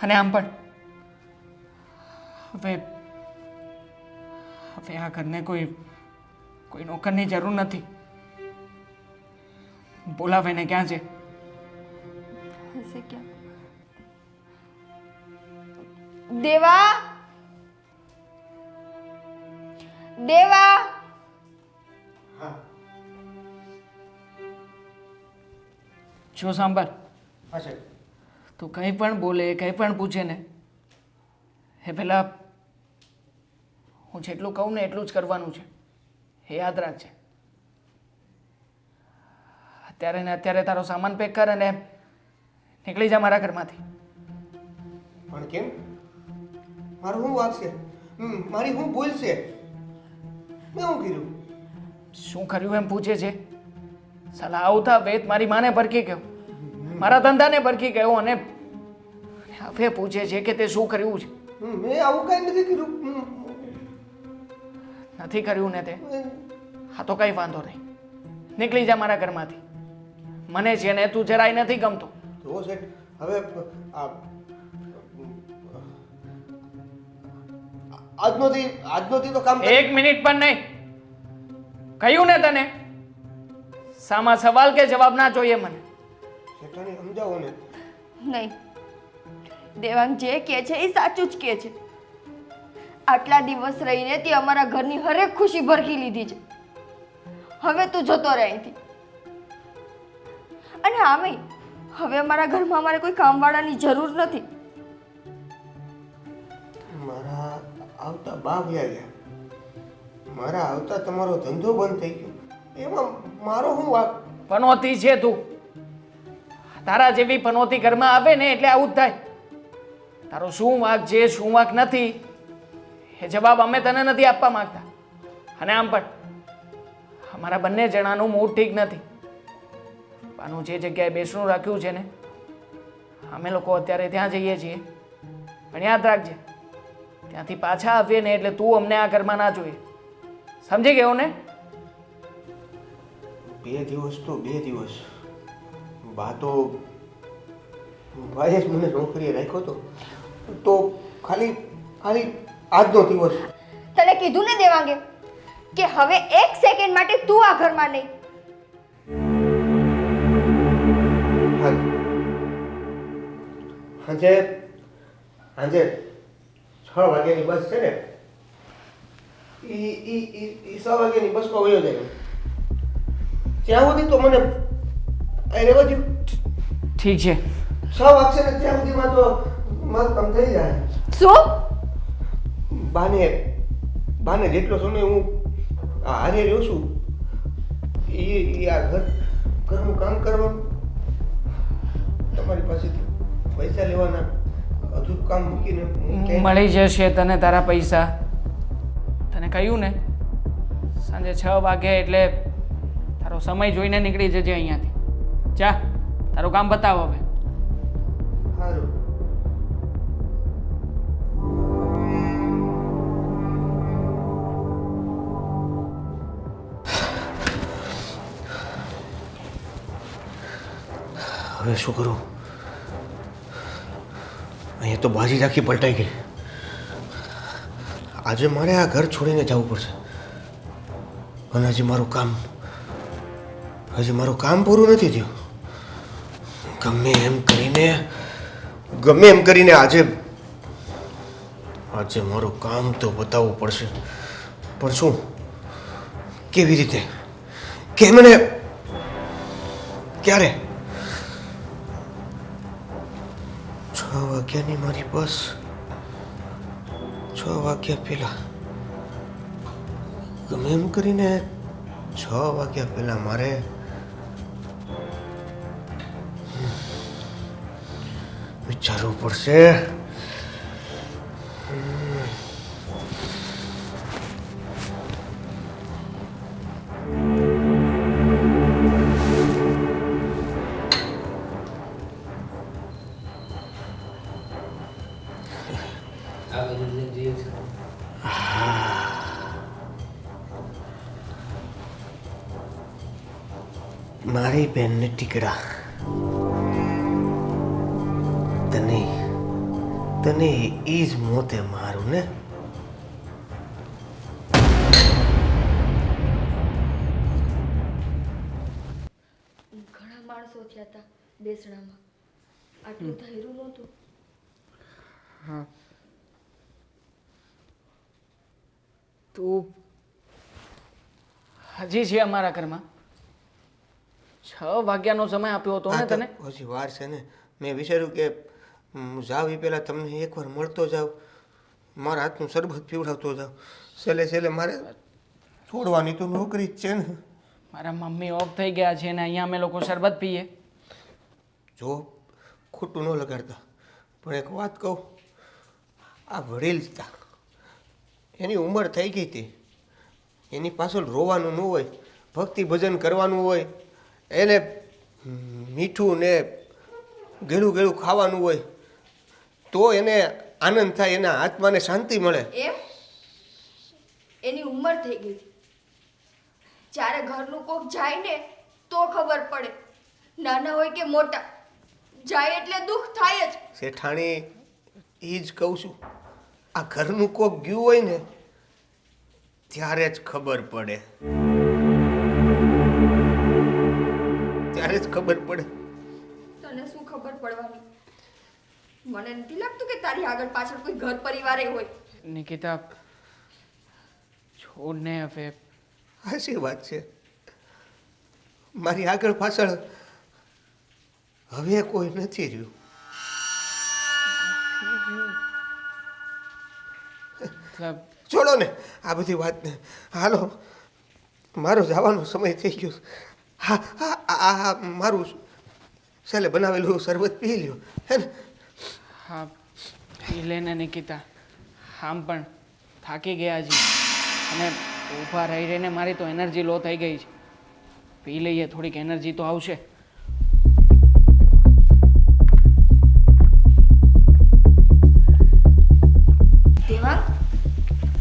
અને આમ પણ હવે આ ઘરને કોઈ નોકરની જરૂર નથી. બોલાવે ને ક્યાં છે? હશે ક્યાં? દેવા, દેવા, જો સાંભળ, હા સાહેબ. તું કંઈ પણ બોલે કંઈ પણ પૂછે ને એ પહેલાં હું જેટલું કહું ને એટલું જ કરવાનું છે, એ યાદ રાખજે. અત્યારે ને અત્યારે તારો સામાન પેક કર અને નીકળી જા મારા ઘરમાંથી. પણ કેમ? મારું શું વાંક છે? મારી શું ભૂલ છે? મેં શું કર્યું? શું કર્યું એમ પૂછે છે? સાલા આવતા વેત મારી માને ભરખી ગયો, મારા ધંધાને ભરખી ગયો અને હવે પૂછે છે કે તે શું કર્યું છે. મેં આવું કાંઈ નથી કર્યું. નથી કર્યું ને તે? હા તો કંઈ વાંધો નહીં, નીકળી જા મારા ઘરમાંથી. મને છે ને તું જરાય નથી ગમતો. જો શેઠ, હવે આજનોથી તો કામ. એક મિનિટ પણ નહીં, કહ્યું ને તને સામા સવાલ કે જવાબ ના જોઈએ મને. શેઠાણી સમજાવો ને. નહીં, દેવાંગ જે કહે છે એ સાચું જ કહે છે. આટલા દિવસ રહીને તે અમારા ઘરની હરેક ખુશી ભરખી લીધી છે. હવે તું જતો રહે અહીંથી. અને આમે હવે અમારા ઘરમાં અમારે કોઈ કામવાળાની જરૂર નથી. મારા આવતા બા વ્યા ગયા, મારા આવતા તમારો ધંધો બંધ થઈ ગયો, એમાં મારો શું વાંક? પનોતી છે તું. તારા જેવી પનોતી ઘરમાં આવે ને એટલે આવું જ થાય. તારો શું વાંક છે શું વાંક નથી એ જવાબ અમે તને નથી આપવા માંગતા. અને આમ પણ અમારા બંને જણાનું મૂડ ઠીક નથી. પાનું જે જગ્યાએ બેસણું રાખ્યું છે ને અમે લોકો અત્યારે ત્યાં જઈએ છીએ, પણ યાદ રાખજે ત્યાંથી પાછા આવીએ ને એટલે તું અમને આ ઘરમાં ના જોઈએ. સમજી ગયો ને? 2 દિવસ તો 2 દિવસ. બા તો ભાઈએ જ મને નોકરીએ રાખ્યો તો ખાલી આજનો દિવસ. તને કીધું ને દેવાંગે કે હવે 1 સેકન્ડ માટે તું આ ઘરમાં નહીં. સાંજે 6 વાગ્યાની બસ છે ને, ઈ 6 વાગ્યાની બસમાં વયો જાય. ત્યાં સુધી તો મને અહીં રહેવા દો. ઠીક છે. 6 વાગશે ને ત્યાં સુધીમાં તો મારું કામ થઈ જાય. શું? બાને જેટલો સમય હું હારે રહ્યો છું એ આ ઘરનું કામ કરવાનું, તમારી પાસેથી પૈસા લેવાના, અધૂરું કામ મૂકીને હું ક્યાંય- મળી જશે તને તારા પૈસા. તને કહ્યું ને સાંજે 6 વાગે એટલે તારો સમય જોઈને નીકળી જજે અહીંયાથી. જા તારું કામ બતાવ હવે. સારું. હવે શું કરું? અહીંયા તો બાજી રાખી પલટાઈ ગઈ. આજે મારે આ ઘર છોડીને જવું પડશે. અને હજી મારું કામ પૂરું નથી થયું. ગમે એમ કરીને આજે મારું કામ તો બતાવવું પડશે. પણ શું, કેવી રીતે, કેમ ને ક્યારે? 6 વાગ્યાની મારી બસ. 6 વાગ્યા પહેલા ગમે એમ કરીને 6 વાગ્યા પહેલા મારે વિચારવું પડશે. મારી બેનને ટીકડા. તને ઈ જ મોતે મારું ને. ઘણા હતા બેસણામાં. આટલું ધૈર્યું નહોતું. હા તું હજી છે અમારા ઘરમાં? 6 વાગ્યાનો સમય આપ્યો હતો ને તને? હજી વાર છે ને. મેં વિચાર્યું કે જાવ એ પહેલાં તમને એકવાર મળતો જાઉં, મારા હાથનું શરબત પીવડાવતો જાઉં. છેલ્લે મારે છોડવાની તો નોકરી જ છે ને. મારા મમ્મી ઓફ થઈ ગયા છે ને અહીંયા અમે લોકો શરબત પીએ. જો ખોટું ન લગાડતા, પણ એક વાત કહું, આ વડીલ હતા, એની ઉંમર થઈ ગઈ હતી, એની પાછળ રોવાનું ન હોય, ભક્તિ ભજન કરવાનું હોય, એને મીઠું ને ગળું ગળું ખાવાનું હોય, તો એને આનંદ થાય, એના આત્માને શાંતિ મળે. એમ એની ઉંમર થઈ ગઈ હતી. જ્યારે ઘરનું કોક જાય ને તો ખબર પડે, નાના હોય કે મોટા, જાય એટલે દુઃખ થાય જ. શેઠાણી, એ જ કહું છું, આ ઘરનું કોક ગયું હોય ને ત્યારે જ ખબર પડે, ત્યારે જ ખબર પડે. તને શું ખબર પડવાની? મને નથી લાગતું કે તારી આગળ પાછળ કોઈ ઘર પરિવારે હોય. નિકિતા છોડને હવે. સાચી વાત છે, મારી આગળ પાછળ હવે કોઈ નથી રહ્યું. મતલબ છોડો ને આ બધી વાતને, હાલો મારો જવાનો સમય થઈ ગયો. હા હા હા, મારું છેલ્લે બનાવેલું શરબત પી લ્યો હે ને. હા પી લે ને નિકિતા, આમ પણ થાકી ગયા છે અને ઊભા રહી રહીને મારી તો એનર્જી લો થઈ ગઈ છે. પી લઈએ, થોડીક એનર્જી તો આવશે. દેવાંગ,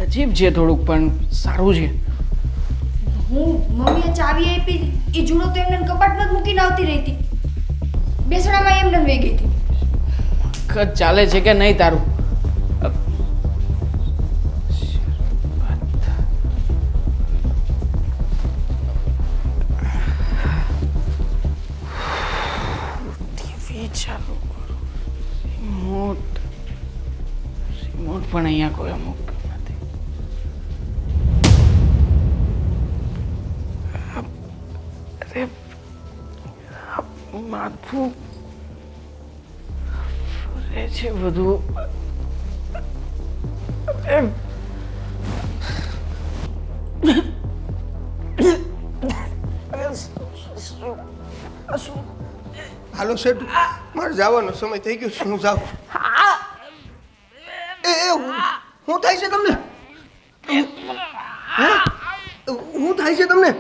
અજીબ છે થોડુંક, પણ સારું છે. હું મમ્મીએ ચાવી આપી, એ જૂડો તો એમને કબાટમાં જ મૂકીને આવતી રહી હતી. બેસણામાં એમને વહી ગઈ હતી. વખત ચાલે છે કે નહીં તારું? ચાલુ રિમોટ પણ અહીંયા કોઈ અમુક નથી. અરે માથું ફરે છે બધું. હાલો શેઠ, મારે જવાનો સમય થઈ ગયો છે, હું જાઉં. એ હું થાય છે તમને? હું થાય છે તમને?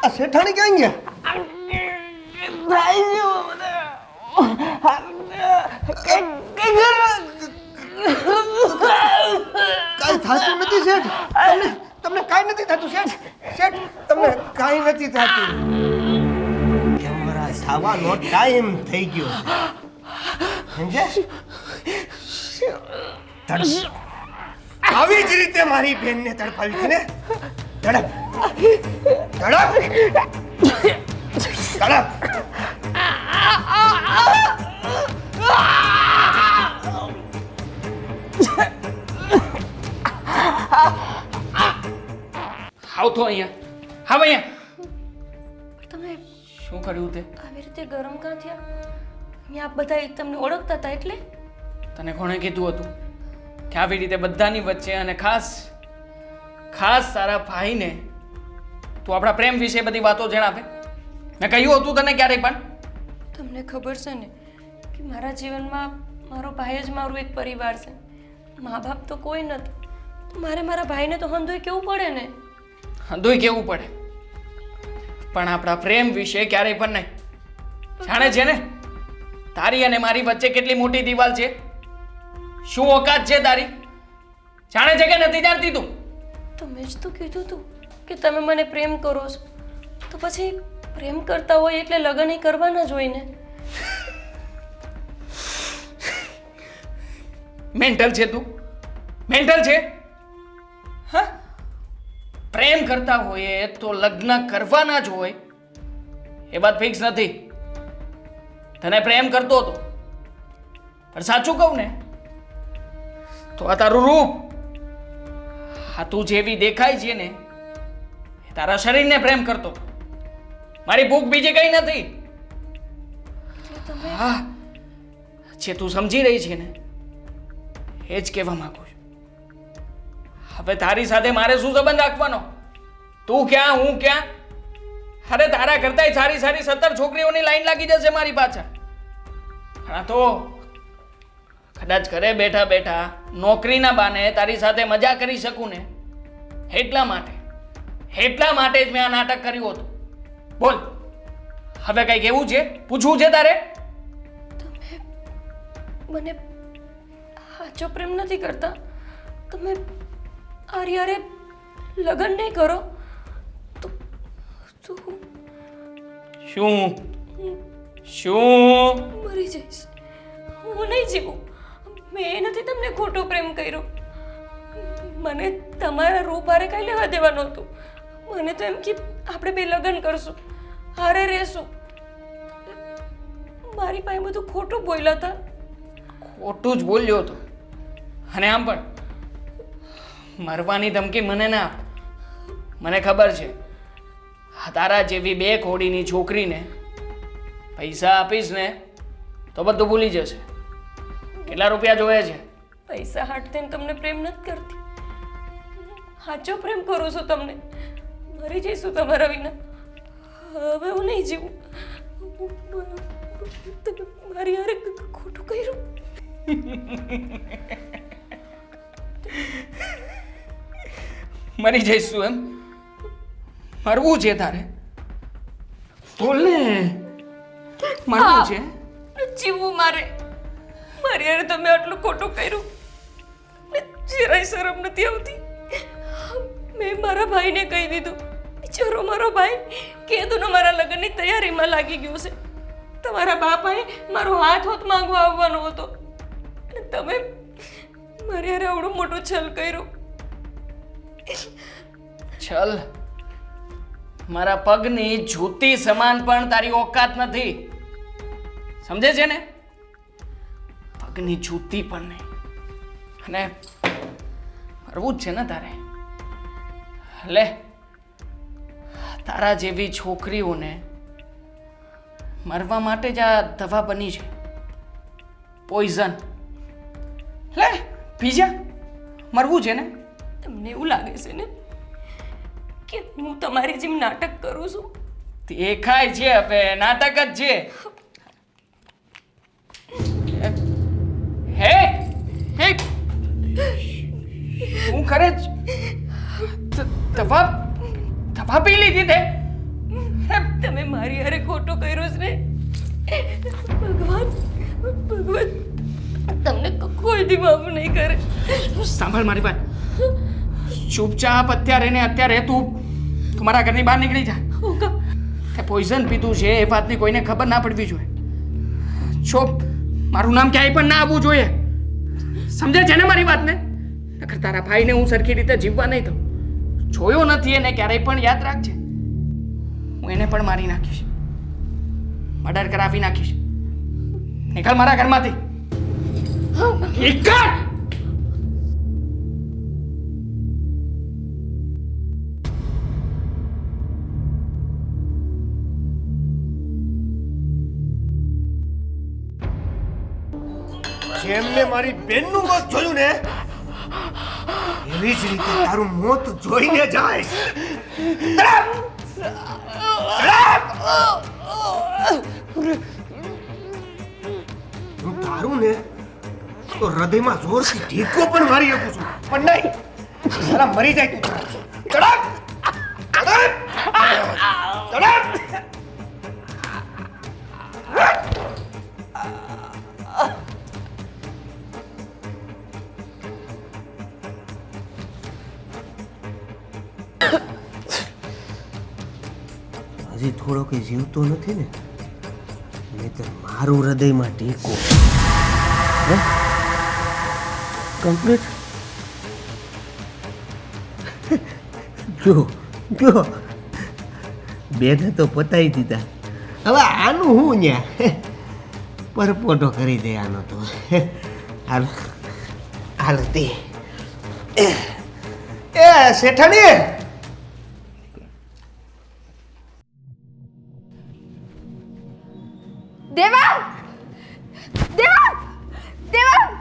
આ શેઠાણી ક્યાં ગયા? કાંઈ થતું નથી શેઠ, તમને કાંઈ નથી થતું શેઠ. શેઠ તમને કાંઈ નથી થતું. અમારા ખાવાનો ટાઈમ થઈ ગયો છે, સમજ્યા? આવી જ રીતે મારી બેનને તડપાવી હતી ને. ધડક ધડક ધડક. આવતો અહીંયા, હાવ અહીંયા. તમે શું કર્યું તે? આવી રીતે ગરમ કાં થયા? અહીંયા આપ બધા તમને ઓળખતા હતા એટલે? તને કોણે કીધું હતું કે આવી રીતે બધાની વચ્ચે, અને ખાસ તારા ભાઈને તું આપણા પ્રેમ વિશે બધી વાતો જણાવે? મેં કહ્યું હતું તને ક્યારેય પણ? તમને ખબર છે ને કે મારા જીવનમાં મારો ભાઈ જ મારું એક પરિવાર છે. મા બાપ તો કોઈ નથી, તો મારે મારા ભાઈને તો હંધોય કેવું પડે ને. હંધોય કેવું પડે, પણ આપણા પ્રેમ વિશે ક્યારેય પણ નહીં. જાણે છે ને તારી અને મારી વચ્ચે કેટલી મોટી દિવાલ છે? શું ઓકાત છે તારી? જાણે છે કે નથી જાણતી તું? તમે જ તો કીધું તું કે તમે મને પ્રેમ કરો છો, તો પછી પ્રેમ કરતા હોય એટલે લગ્ન ય કરવાના જ હોય ને. મેન્ટલ છે તું? મેન્ટલ છે? હા, પ્રેમ કરતા હોઈએ તો લગ્ન કરવાના જ હોય. એ વાત ફિક્સ નથી. તને પ્રેમ કરતો હતો, પણ સાચું કહું ને તો આ તારું રૂપ, આ તું જેવી દેખાય છે ને એ તારા શરીરને પ્રેમ કરતો હતો. મારી ભૂખ બીજી કઈ નથી. હા, જે તું સમજી રહી છે ને એ જ કહેવા માંગુ છું. હવે તારી સાથે મારે શું સંબંધ રાખવાનો? તું ક્યાં, હું ક્યાં? અરે તારા કરતાંય સારી સારી 17 છોકરીઓની લાઈન લાગી જશે મારી પાછળ. હા તો કદાચ ઘરે બેઠા બેઠા નોકરીના બાને તારી સાથે મજા કરી શકું ને, એટલા માટે જ મેં આ નાટક કર્યું હતું. બોલ, હવે કઈ કેવું છે? પૂછવું છે તારે? મને સાચો પ્રેમ નથી કરતા. તમે આર્યારે લગ્ન નહીં કરો તો શું મરી જઈશ. હું નહીં જીવું. મેં નથી તમને ખોટો પ્રેમ કર્યો. મને તમારા રૂપ હારે કઈ લેવા દેવા નહોતું. મને તો એમ કે આપણે બે લગ્ન કરશું, હારે રહેશું. મારી પાસે બધું ખોટું બોલ્યા હતા. ખોટું જ બોલ્યો હતો. અને આમ પણ મરવાની ધમકી મને ના આપ. મને ખબર છે તારા જેવી બે કોડીની છોકરીને પૈસા આપીશ ને તો બધું ભૂલી જશે. કેટલા રૂપિયા જોઈએ છે? પૈસા હાટતે તમને પ્રેમ નથી કરતી. સાચો પ્રેમ કરું છું તમને. મરી જઈશું તમારા વિના. હવે હું નહીં જીવું. તમે મારી હારે ખોટું કર્યું. મરી જઈશું એમ? મરવું છે તારે? બોલ ને, મરવું છે? જીવવું મારે. મારી હારે તમે આટલું ખોટું કર્યું. જરાય શરમ નથી આવતી. મેં મારા ભાઈને કહી દીધું. બિચારો મારો ભાઈ કેદુનો મારા લગ્નની તૈયારીમાં લાગી ગયો છે. તમારા બાપાએ મારો હાથ માંગવા આવવાનો હતો અને તમે મારી હારે આવડું મોટું છલ કર્યું. ચલ, મારા પગની જૂતી સમાન પણ તારી ઓકાત નથી. સમજે છે ને? પગની જૂતી પણ નહીં. અને મરવું જ છે ને તારે? લે, તારા જેવી છોકરીઓને મરવા માટે જ આ દવા બની છે, પોઈઝન. લે, પી જા. મરવું છે ને? તમને એવું લાગે છે ને કે હું તમારી જેમ નાટક કરું છું? દેખાય છે હવે નાટક જ છે. હે હે હું કરે જ દવા પી લીધી તે? તમે મારી હારે ખોટું કર્યું છે ને. ભગવાન તમને કોઈ દી માફ નહીં કરે. સાંભળ મારી વાત. ચૂપચાપ અત્યારે તું મારા ઘરની બહાર નીકળી જા. તે પોઈઝન પીધું છે એ વાતની કોઈને ખબર ના પડવી જોઈએ. ચોપ, મારું નામ ક્યાંય પણ ના આવવું જોઈએ. સમજે છે ને મારી વાતને? નકર તારા ભાઈને હું સરખી રીતે જીવવા નહીં દઉં. જોયો નથી એને ક્યારેય, પણ યાદ રાખજે, હું એને પણ મારી નાખીશ, મર્ડર કરાવી નાખીશ. નીકળ મારા ઘરમાંથી. નીકળ! જેમ મેં મારી બેનનું મોત જોયું ને એવી જ રીતે તારું મોત જોઈને જાય. હું તારું ને તો હૃદયમાં જોરથી ઢીકો પણ મારી શકું છું, પણ નહીં, સાલા મરી જાય તું. ચડાપ! ચડાપ! ચડાપ! હજી થોડો કઈ જીવતો નથી ને, નહીંતર મારું હૃદયમાં ટીકો કમ્પ્લીટ. જો બેને તો પતાવી દીધા, હવે આનું હું ન્યા પરપોટો કરી દે આનો તો હાલ હાલ તે એ શેઠાણી દેવાંગ દેવાંગ દેવાંગ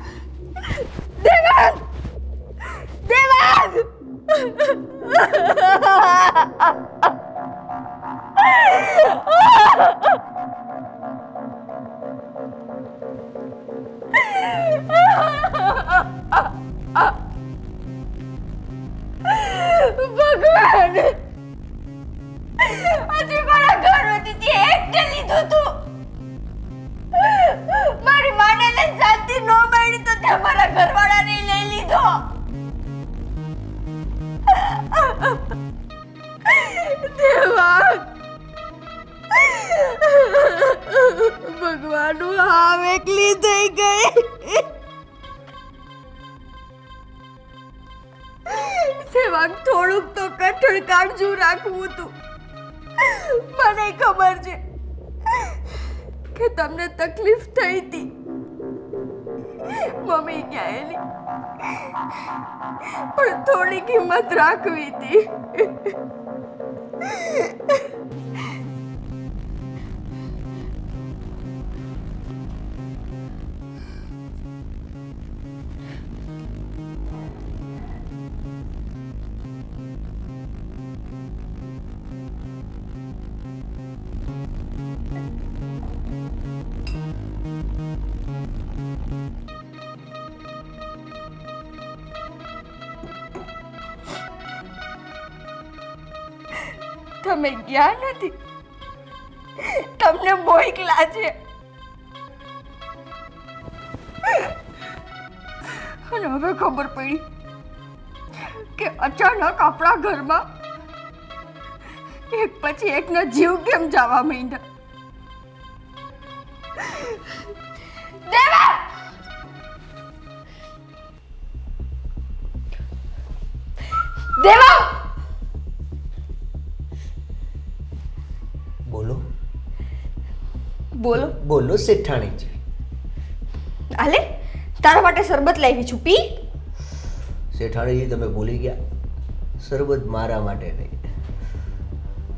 દેવાંગ દેવાંગ ભગવાન હજી મારા ઘરમાંથી એક લીધું તું મારી માને લઈને શાંતિ ન મળી તો તે મારા ઘરવાળાને લઈ લીધો દેવાંગ ભગવાન હું હાવ એકલી થઈ ગઈ દેવાંગ થોડુંક તો કઠણ કાળજું રાખવું તું મને ખબર છે કે તમને તકલીફ થઈ હતી મમ્મી ગયેલી પણ થોડીક હિંમત રાખવી હતી તમે ગયા નથી તમને મોઈક લાગે અને હવે ખબર પડી કે અચાનક આપણા ઘરમાં એક પછી એકના જીવ કેમ જવા માંડ્યા દેવા દેવા બોલો બોલો બોલો શેઠાણીજી આલે તારા માટે શરબત લાવી છું પી શેઠાણીજી તમે ભૂલી ગયા શરબત મારા માટે નહીં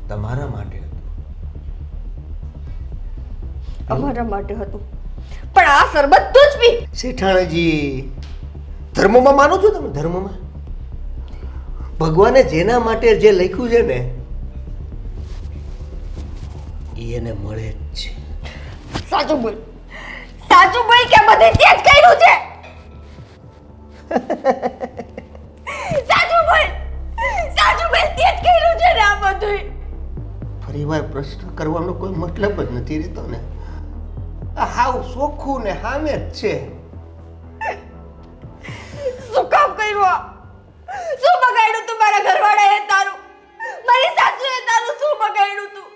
તમારા માટે હતું અમારા માટે હતું પણ આ શરબત તું જ પી શેઠાણીજી ધર્મમાં માનો છો તમે ધર્મમાં ભગવાને જેના માટે જે લખ્યું છે ને એ એને મળે જ છે સાચું બોલ કે બધે તે જ કર્યું છે સાચું બોલ તે જ કર્યું છે ને આ બધું ફરીવાર પ્રશ્ન કરવાનો કોઈ મતલબ જ નથી રહેતો ને આ હાવ સોખું ને હામે જ છે શું કામ કર્યું શું બગાડ્યું તું મારા ઘરવાળાએ તારું મારી સાસુએ તારું શું બગાડ્યું તું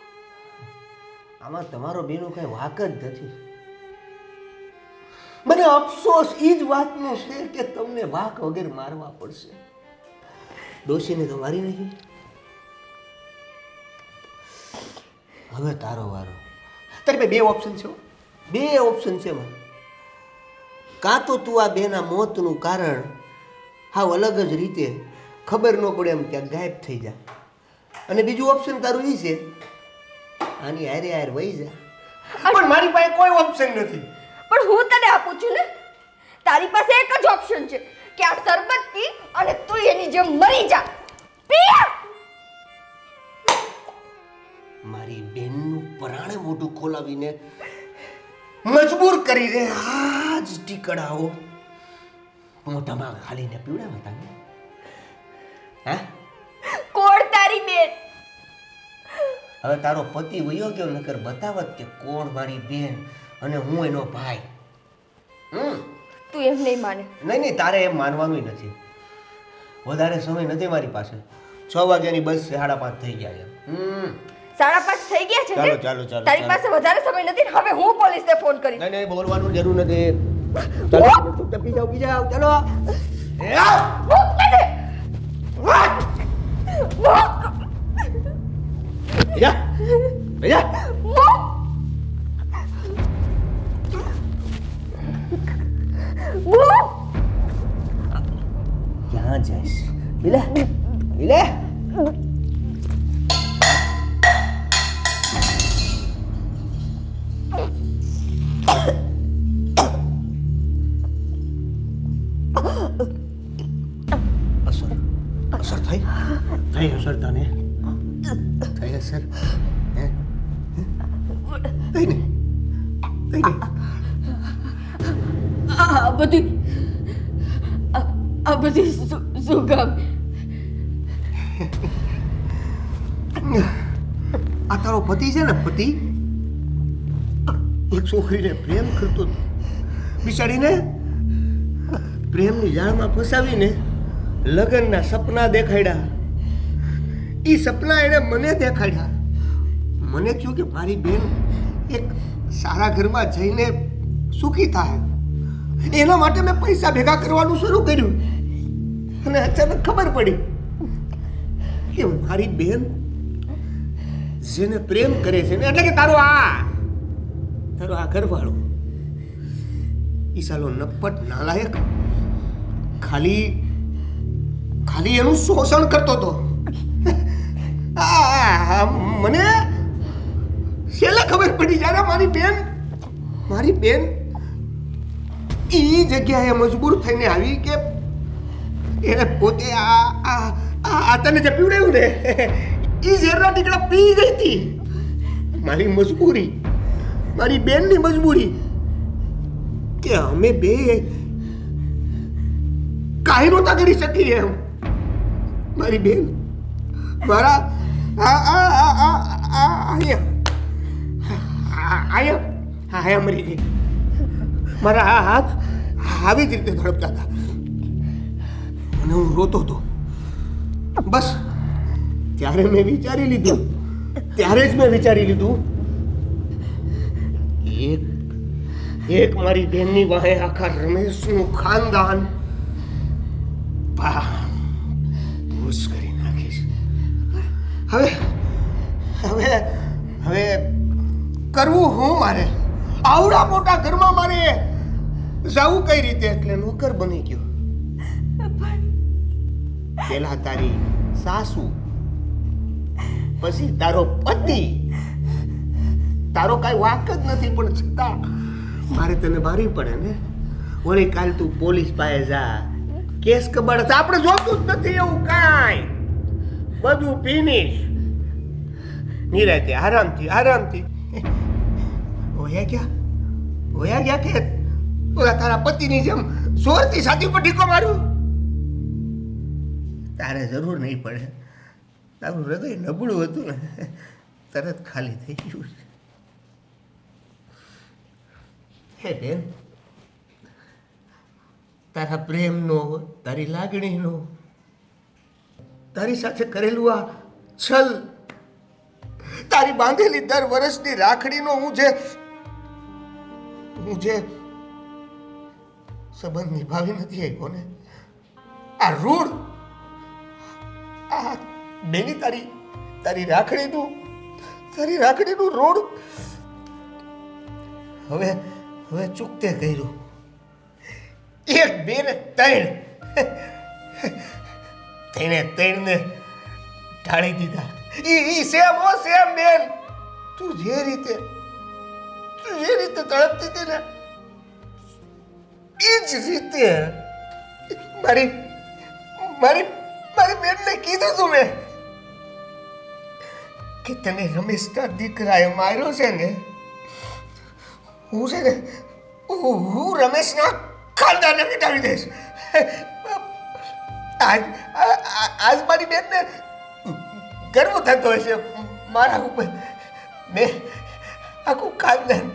આમાં તમારો બેનો કઈ વાક જ નથી મને અફસોસ એ જ વાતનો છે કે તમને વાક વગેરે મારવા પડશે ડોશીને તો મારી નહીં હવે તારો વારો તારી પાસે બે ઓપ્શન છે બે ઓપ્શન છે એમાં કાં તો તું આ બેના મોતનું કારણ હાવ અલગ જ રીતે ખબર ન પડે એમ ક્યાંક ગાયબ થઈ જા અને બીજું ઓપ્શન તારું એ છે આની હારે હાર વહી જા પણ મારી પાસે કોઈ ઓપ્શન નથી પણ હું તને આપું છું ને તારી પાસે એક જ ઓપ્શન છે કે આ શરબત પી અને તું એની જેમ મરી જા પી મારી બેનનું પરાણે મોઢું ખોલાવીને મજબૂર કરી દે આ જ ટીકડાઓ મોઢામાં ખાલીને પીવડાવે તને હા કોણ તારી બેન હવે તારો પતિ વયો ગયો નકર બતાવત કે કોણ મારી બેન અને હું એનો ભાઈ તું એમ નહીં માને નહીં તારે એમ માનવાનું નથી વધારે સમય નથી મારી પાસે 6 વાગ્યાની બસ 5:30 થઈ ગયા છે 5:30 થઈ ગયા છે ને? ચાલો તારી પાસે વધારે સમય નથી ને હવે હું પોલીસને ફોન કરીશ નહીં બોલવાનું જરૂર નથી ચાલો ચૂપચાપ પી જાઓ ચાલો મૂક મને! મૂક! ભૈયા મૂક! ક્યાં જઈશ વિલે વિલે અસર અસર થઈ થઈ અસર તને થઈ અસર હે થઈ ને થઈ ને આ બધી શું કામ? આ તારો પતિ છે ને પતિ એક છોકરીને પ્રેમ કરતો હતો. બિચારીને પ્રેમની જાળમાં ફસાવીને લગ્નના સપના દેખાડ્યા. એ સપના એણે મને દેખાડ્યા. મને થયું કે મારી બેન એક સારા ઘરમાં જઈને સુખી થાય. એના માટે મેં પૈસા ભેગા કરવાનું શરૂ કર્યું અને અચાનક ખબર પડી કે મારી બેન જેને પ્રેમ કરે છે ને એટલે કે તારો આ ઘરવાળો ઈ સાલો નપટ નાલાયક ખાલી એનું શોષણ કરતો હતો. મને છેલ્લે ખબર પડી જ્યારે મારી બેન એ જગ્યાએ મજબૂર થઈને આવી કે એને પોતે આ તને જે પીવડાવ્યું ને એ ઝેરના ટીકડા પી ગઈ હતી. મારી મજબૂરી, મારી બેનની મજબૂરી કે અમે બે કાંઈ નહોતા કરી શકીએ એમ. મારી બેન મારા આયા મરી ગઈ. મારા હાથ આવી જ રીતે ધડકતા હતા અને હું રોતો હતો. બસ ત્યારે જ મેં વિચારી લીધું એક મારી બેનની વાહે આખા રમેશનું ખાનદાન ભૂસ કરી નાખીશ. હવે કરવું હું મારે? આવડા મોટા ઘરમાં મારે જાવું કઈ રીતે? એટલે નોકર બની ગયો. પેલા તારી સાસુ, પછી તારો પતિ. તારો કાંઈ વાક જ નથી પણ છતાં મારે તને મારવી પડે ને. વળી કાલ તું પોલીસ પાસે જા, કેસ કબાડ. આપણે જોતું જ નથી એવું કાંઈ. બધું ફિનિશ. નિરાતે આરામથી હોયા ગયા કે ઓલા તારા પતિની જેમ જોરથી છાતી પર ઢીકો મારું? તારે જરૂર નહીં પડે. તારું હૃદય નબળું હતું ને, તરત ખાલી થઈ ગયું. હે બેન, તારા પ્રેમનો, તારી લાગણીનો, તારી સાથે કરેલું આ છલ, તારી બાંધેલી 10 વર્ષની રાખડીનો હું જે સંબંધ નિભાવી નથી આવ્યો ને, આ ઋણ, આ બેની તારી રાખડીનું ઋણ હવે ચૂકતે કર્યું. 1, 2 ને 3 ને ટાળી દીધા. ઈ સેમ બેન. તું જે રીતે તડપતી હતી ને, એ જ રીતે મારી બેનને કીધું તું મેં કે તને રમેશના દીકરાએ માર્યો છે ને, હું રમેશના ખાનદાનને મિટાવી દઈશ. આજ મારી બેનને ગર્વ થતો હશે મારા ઉપર. મેં આખું ખાનદાન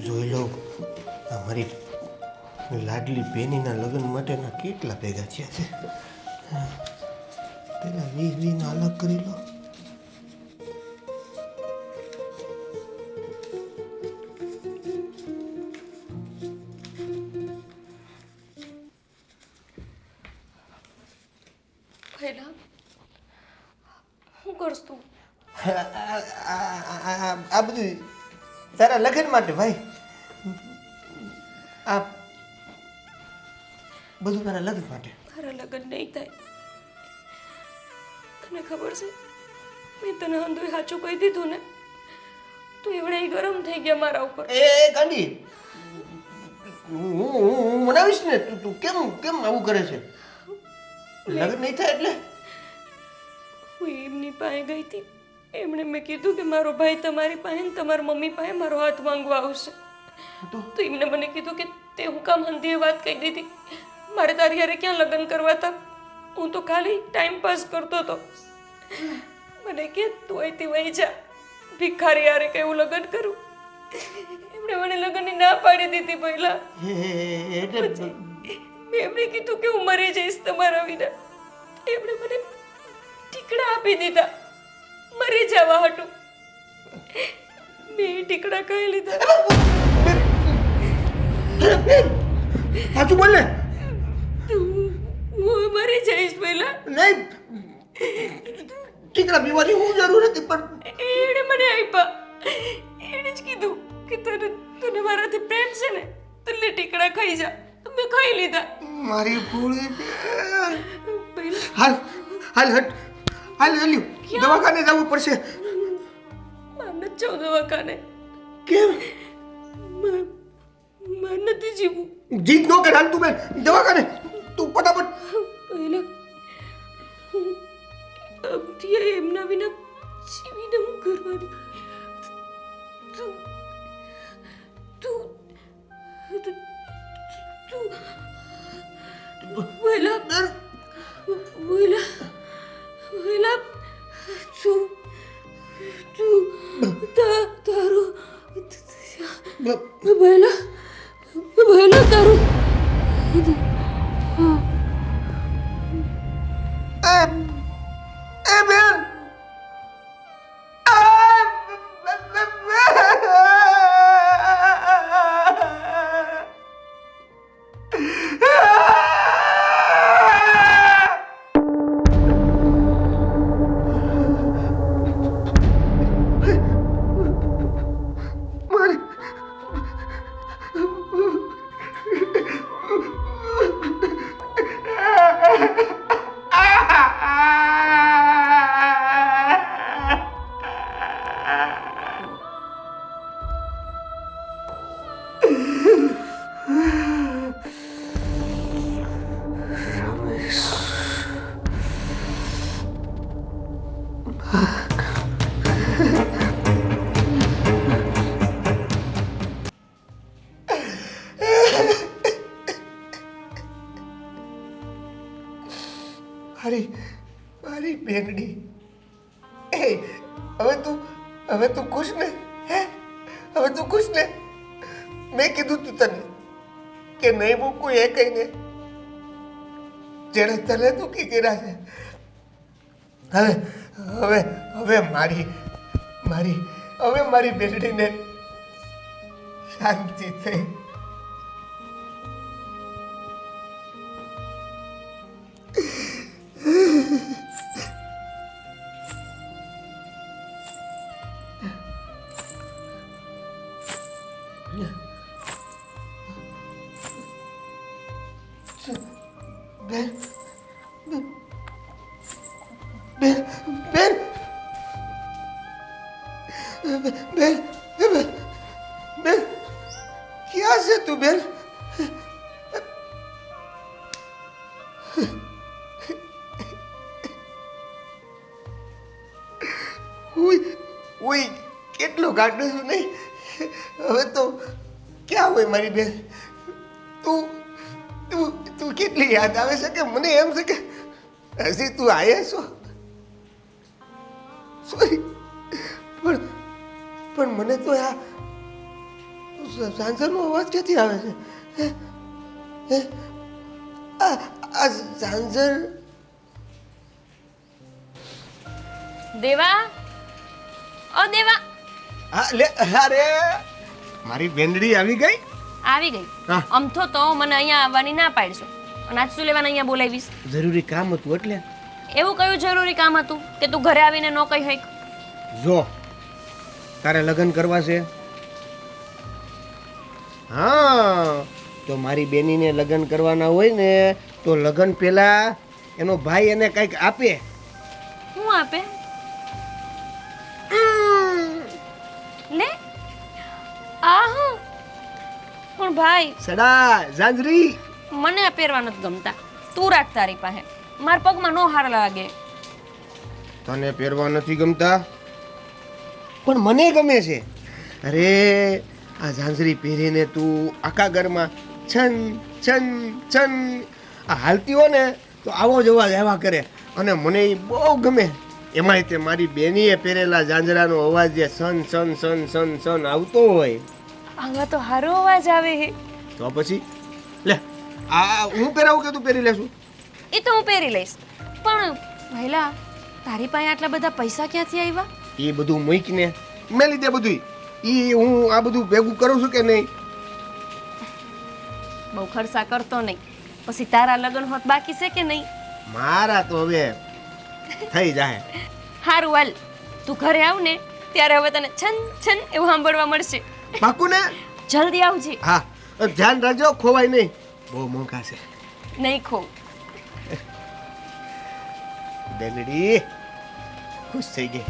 જોઈ લો. અમારી લાડલી બેનીના લગ્ન માટેના કેટલા ભેગા થયા છે. પેલા 20 અલગ કરી લો. શું કરશ તું? આ બધું તારા લગ્ન માટે ભાઈ. આ બધું તારા લગ્ન માટે. મારા લગ્ન નહીં થાય. તને ખબર છે મેં તને હંધુય સાચું કહી દીધું ને તો એવડે ગરમ થઈ ગયા મારા ઉપર. એ ગાંડી, હું મનાવીશ ને. તું કેમ કેમ આવું કરે છે? લગ્ન નહીં થાય એટલે? હું એમની પાસે ગઈ હતી. એમણે મેં કીધું કે મારો ભાઈ તમારી પાસે ને તમારી મમ્મી પાસે મારો હાથ માંગવા આવશે. તો એમને મને કીધું કે તે હું કામ હંધીએ વાત કહી દીધી. મારે તારી હારે ક્યાં લગ્ન કરવા હતા? હું તો ખાલી ટાઈમ પાસ કરતો હતો. મને કે તું અહીંથી વહી જા, ભિખારી હારે કે હું લગ્ન કરું. એમણે મને લગ્નની ના પાડી દીધી પહેલા. એટલે મેં એમને કીધું કે હું મરી જઈશ તમારા વિના. એમણે મને ટીકડા આપી દીધા મરી જવા હતું. મેં ટીકડા ખાઈ લીધા. સાચું બોલ ને. હું મરી જઈશ પહેલા. નહીં, ટીકડા પીવાની હું જરૂર હતી, પણ એણે મને આપ્યા. એણે જ કીધું કે તને મારાથી પ્રેમ છે ને તો લે ટીકડા ખાઈ જા. તો મેં ખાઈ લીધા. મારી ભૂલી. પહેલા હાલ હાલ હટ, હાલ હાલ્યું, દવાખાને જવું પડશે. માર નથી જવું દવાખાને. કેમ? માર નથી જીવવું. જીત નો કર. હાલ તું બેન દવાખાને, તું ફટાફટ. પહેલા અમથી એમના વિના જીવીને હું કરવાની? તું તું તું પહેલા પહેલા પહેલા તું તારું પહેલા પહેલા તારું એ બેન. મારી બેનડી, હવે તું ખુશ ને? હે, હવે તું ખુશ ને? મેં કીધું તું તને કે નહીં મૂકું એ કહીને જેણે તને દુઃખી કર્યા છે. હવે હવે હવે મારી બેનડીને શાંતિ થઈ. બેન બેન બેન બેન બેન ક્યાં છે તું બેન? હું કેટલો કાઢું છું નહીં. હવે તો ક્યાં હોય મારી બેન? તું તું તું કેટલી યાદ આવે છે કે મને એમ છે કે હજી તું આયા છો. સોરી, પણ મને તો આ ઝાંઝરનો અવાજ ક્યાંથી આવે છે? આ ઝાંઝર. દેવા, ઓ દેવા. હા લે. અરે મારી બેનડી આવી ગઈ. આવી ગઈ. હા. અમથો તો મને અહીંયા આવવાની ના પાડશો અને આજ શું લેવાના અહીંયા બોલાવીશ? જરૂરી કામ હતું એટલે. એવું કયું જરૂરી કામ હતું કે તું ઘરે આવીને ન કહી હક? જો તારે લગ્ન કરવા છે? હા, તો મારી બેનીને લગ્ન કરવાના હોય ને તો લગ્ન પહેલા એનો ભાઈ એને કંઈક આપે. શું આપે? લે આ હું પણ ભાઈ, સડા ઝાંઝરી. મને આ પહેરવા નથી ગમતા. તું રાખ તારી પાસે. મારા પગમાં નો હાર લાગે. તને પહેરવા નથી ગમતા પણ મને ગમે છે. અરે આ ઝાંઝરી પહેરીને તું આખા ઘરમાં છન છન છન આ હાલતી હો ને તો આવો જ અવાજ આવ્યા કરે અને મને એ બહુ ગમે. એમાંય તે મારી બેનીએ પહેરેલા ઝાંઝરાનો અવાજ જે સન સન સન સન સન આવતો હોય આમાં તો હારો અવાજ આવે હે. તો પછી લે આ હું પહેરાવું કે તું પહેરી લેશું? એ તો હું પહેરી લઈશ. પણ પહેલા તારી પાસે આટલા બધા પૈસા ક્યાંથી આવ્યા? એ બધું મૂકીને મેલી દે બધું. એ હું આ બધું ભેગું કરું છું કે નહીં? બહુ ખર્ચા કરતો નહીં. પછી તારા લગ્ન હોત બાકી છે કે નહીં? મારા તો હવે થઈ જાય. હારું હાલ, તું ઘરે આવ ને ત્યારે હવે તને છન છન એવું સાંભળવા મળશે. પાકું ને? જલ્દી આવજે. હા, અને ધ્યાન રાખજો ખોવાય નહીં. બહુ મોંઘા છે. નહીં ખો. બેનડી ખુશ થઈ ગઈ.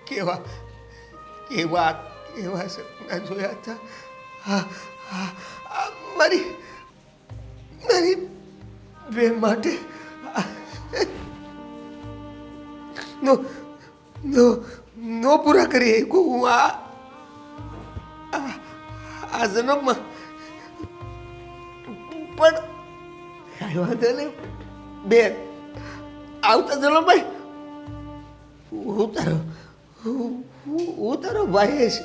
કેવા કેવા કેવા સપના જોયા હતા. હા હા આ મારી મારી બેન માટે નો નો નો પૂરા કરી શકું હું આ જન્મમાં. પણ કાંઈ વાંધો નહીં બેન, આવતા જન્મમાં હું તારો ભાઈ છે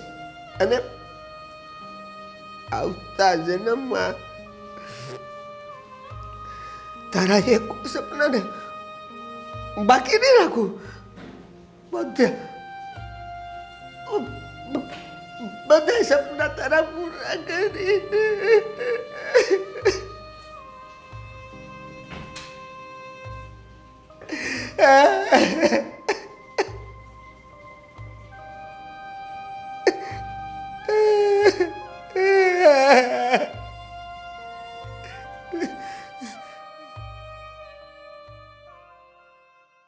અને આવતા જન્મમાં તારા એક સપનાને બાકી નહીં રાખું. બધા સપના તારા પૂરા કરી.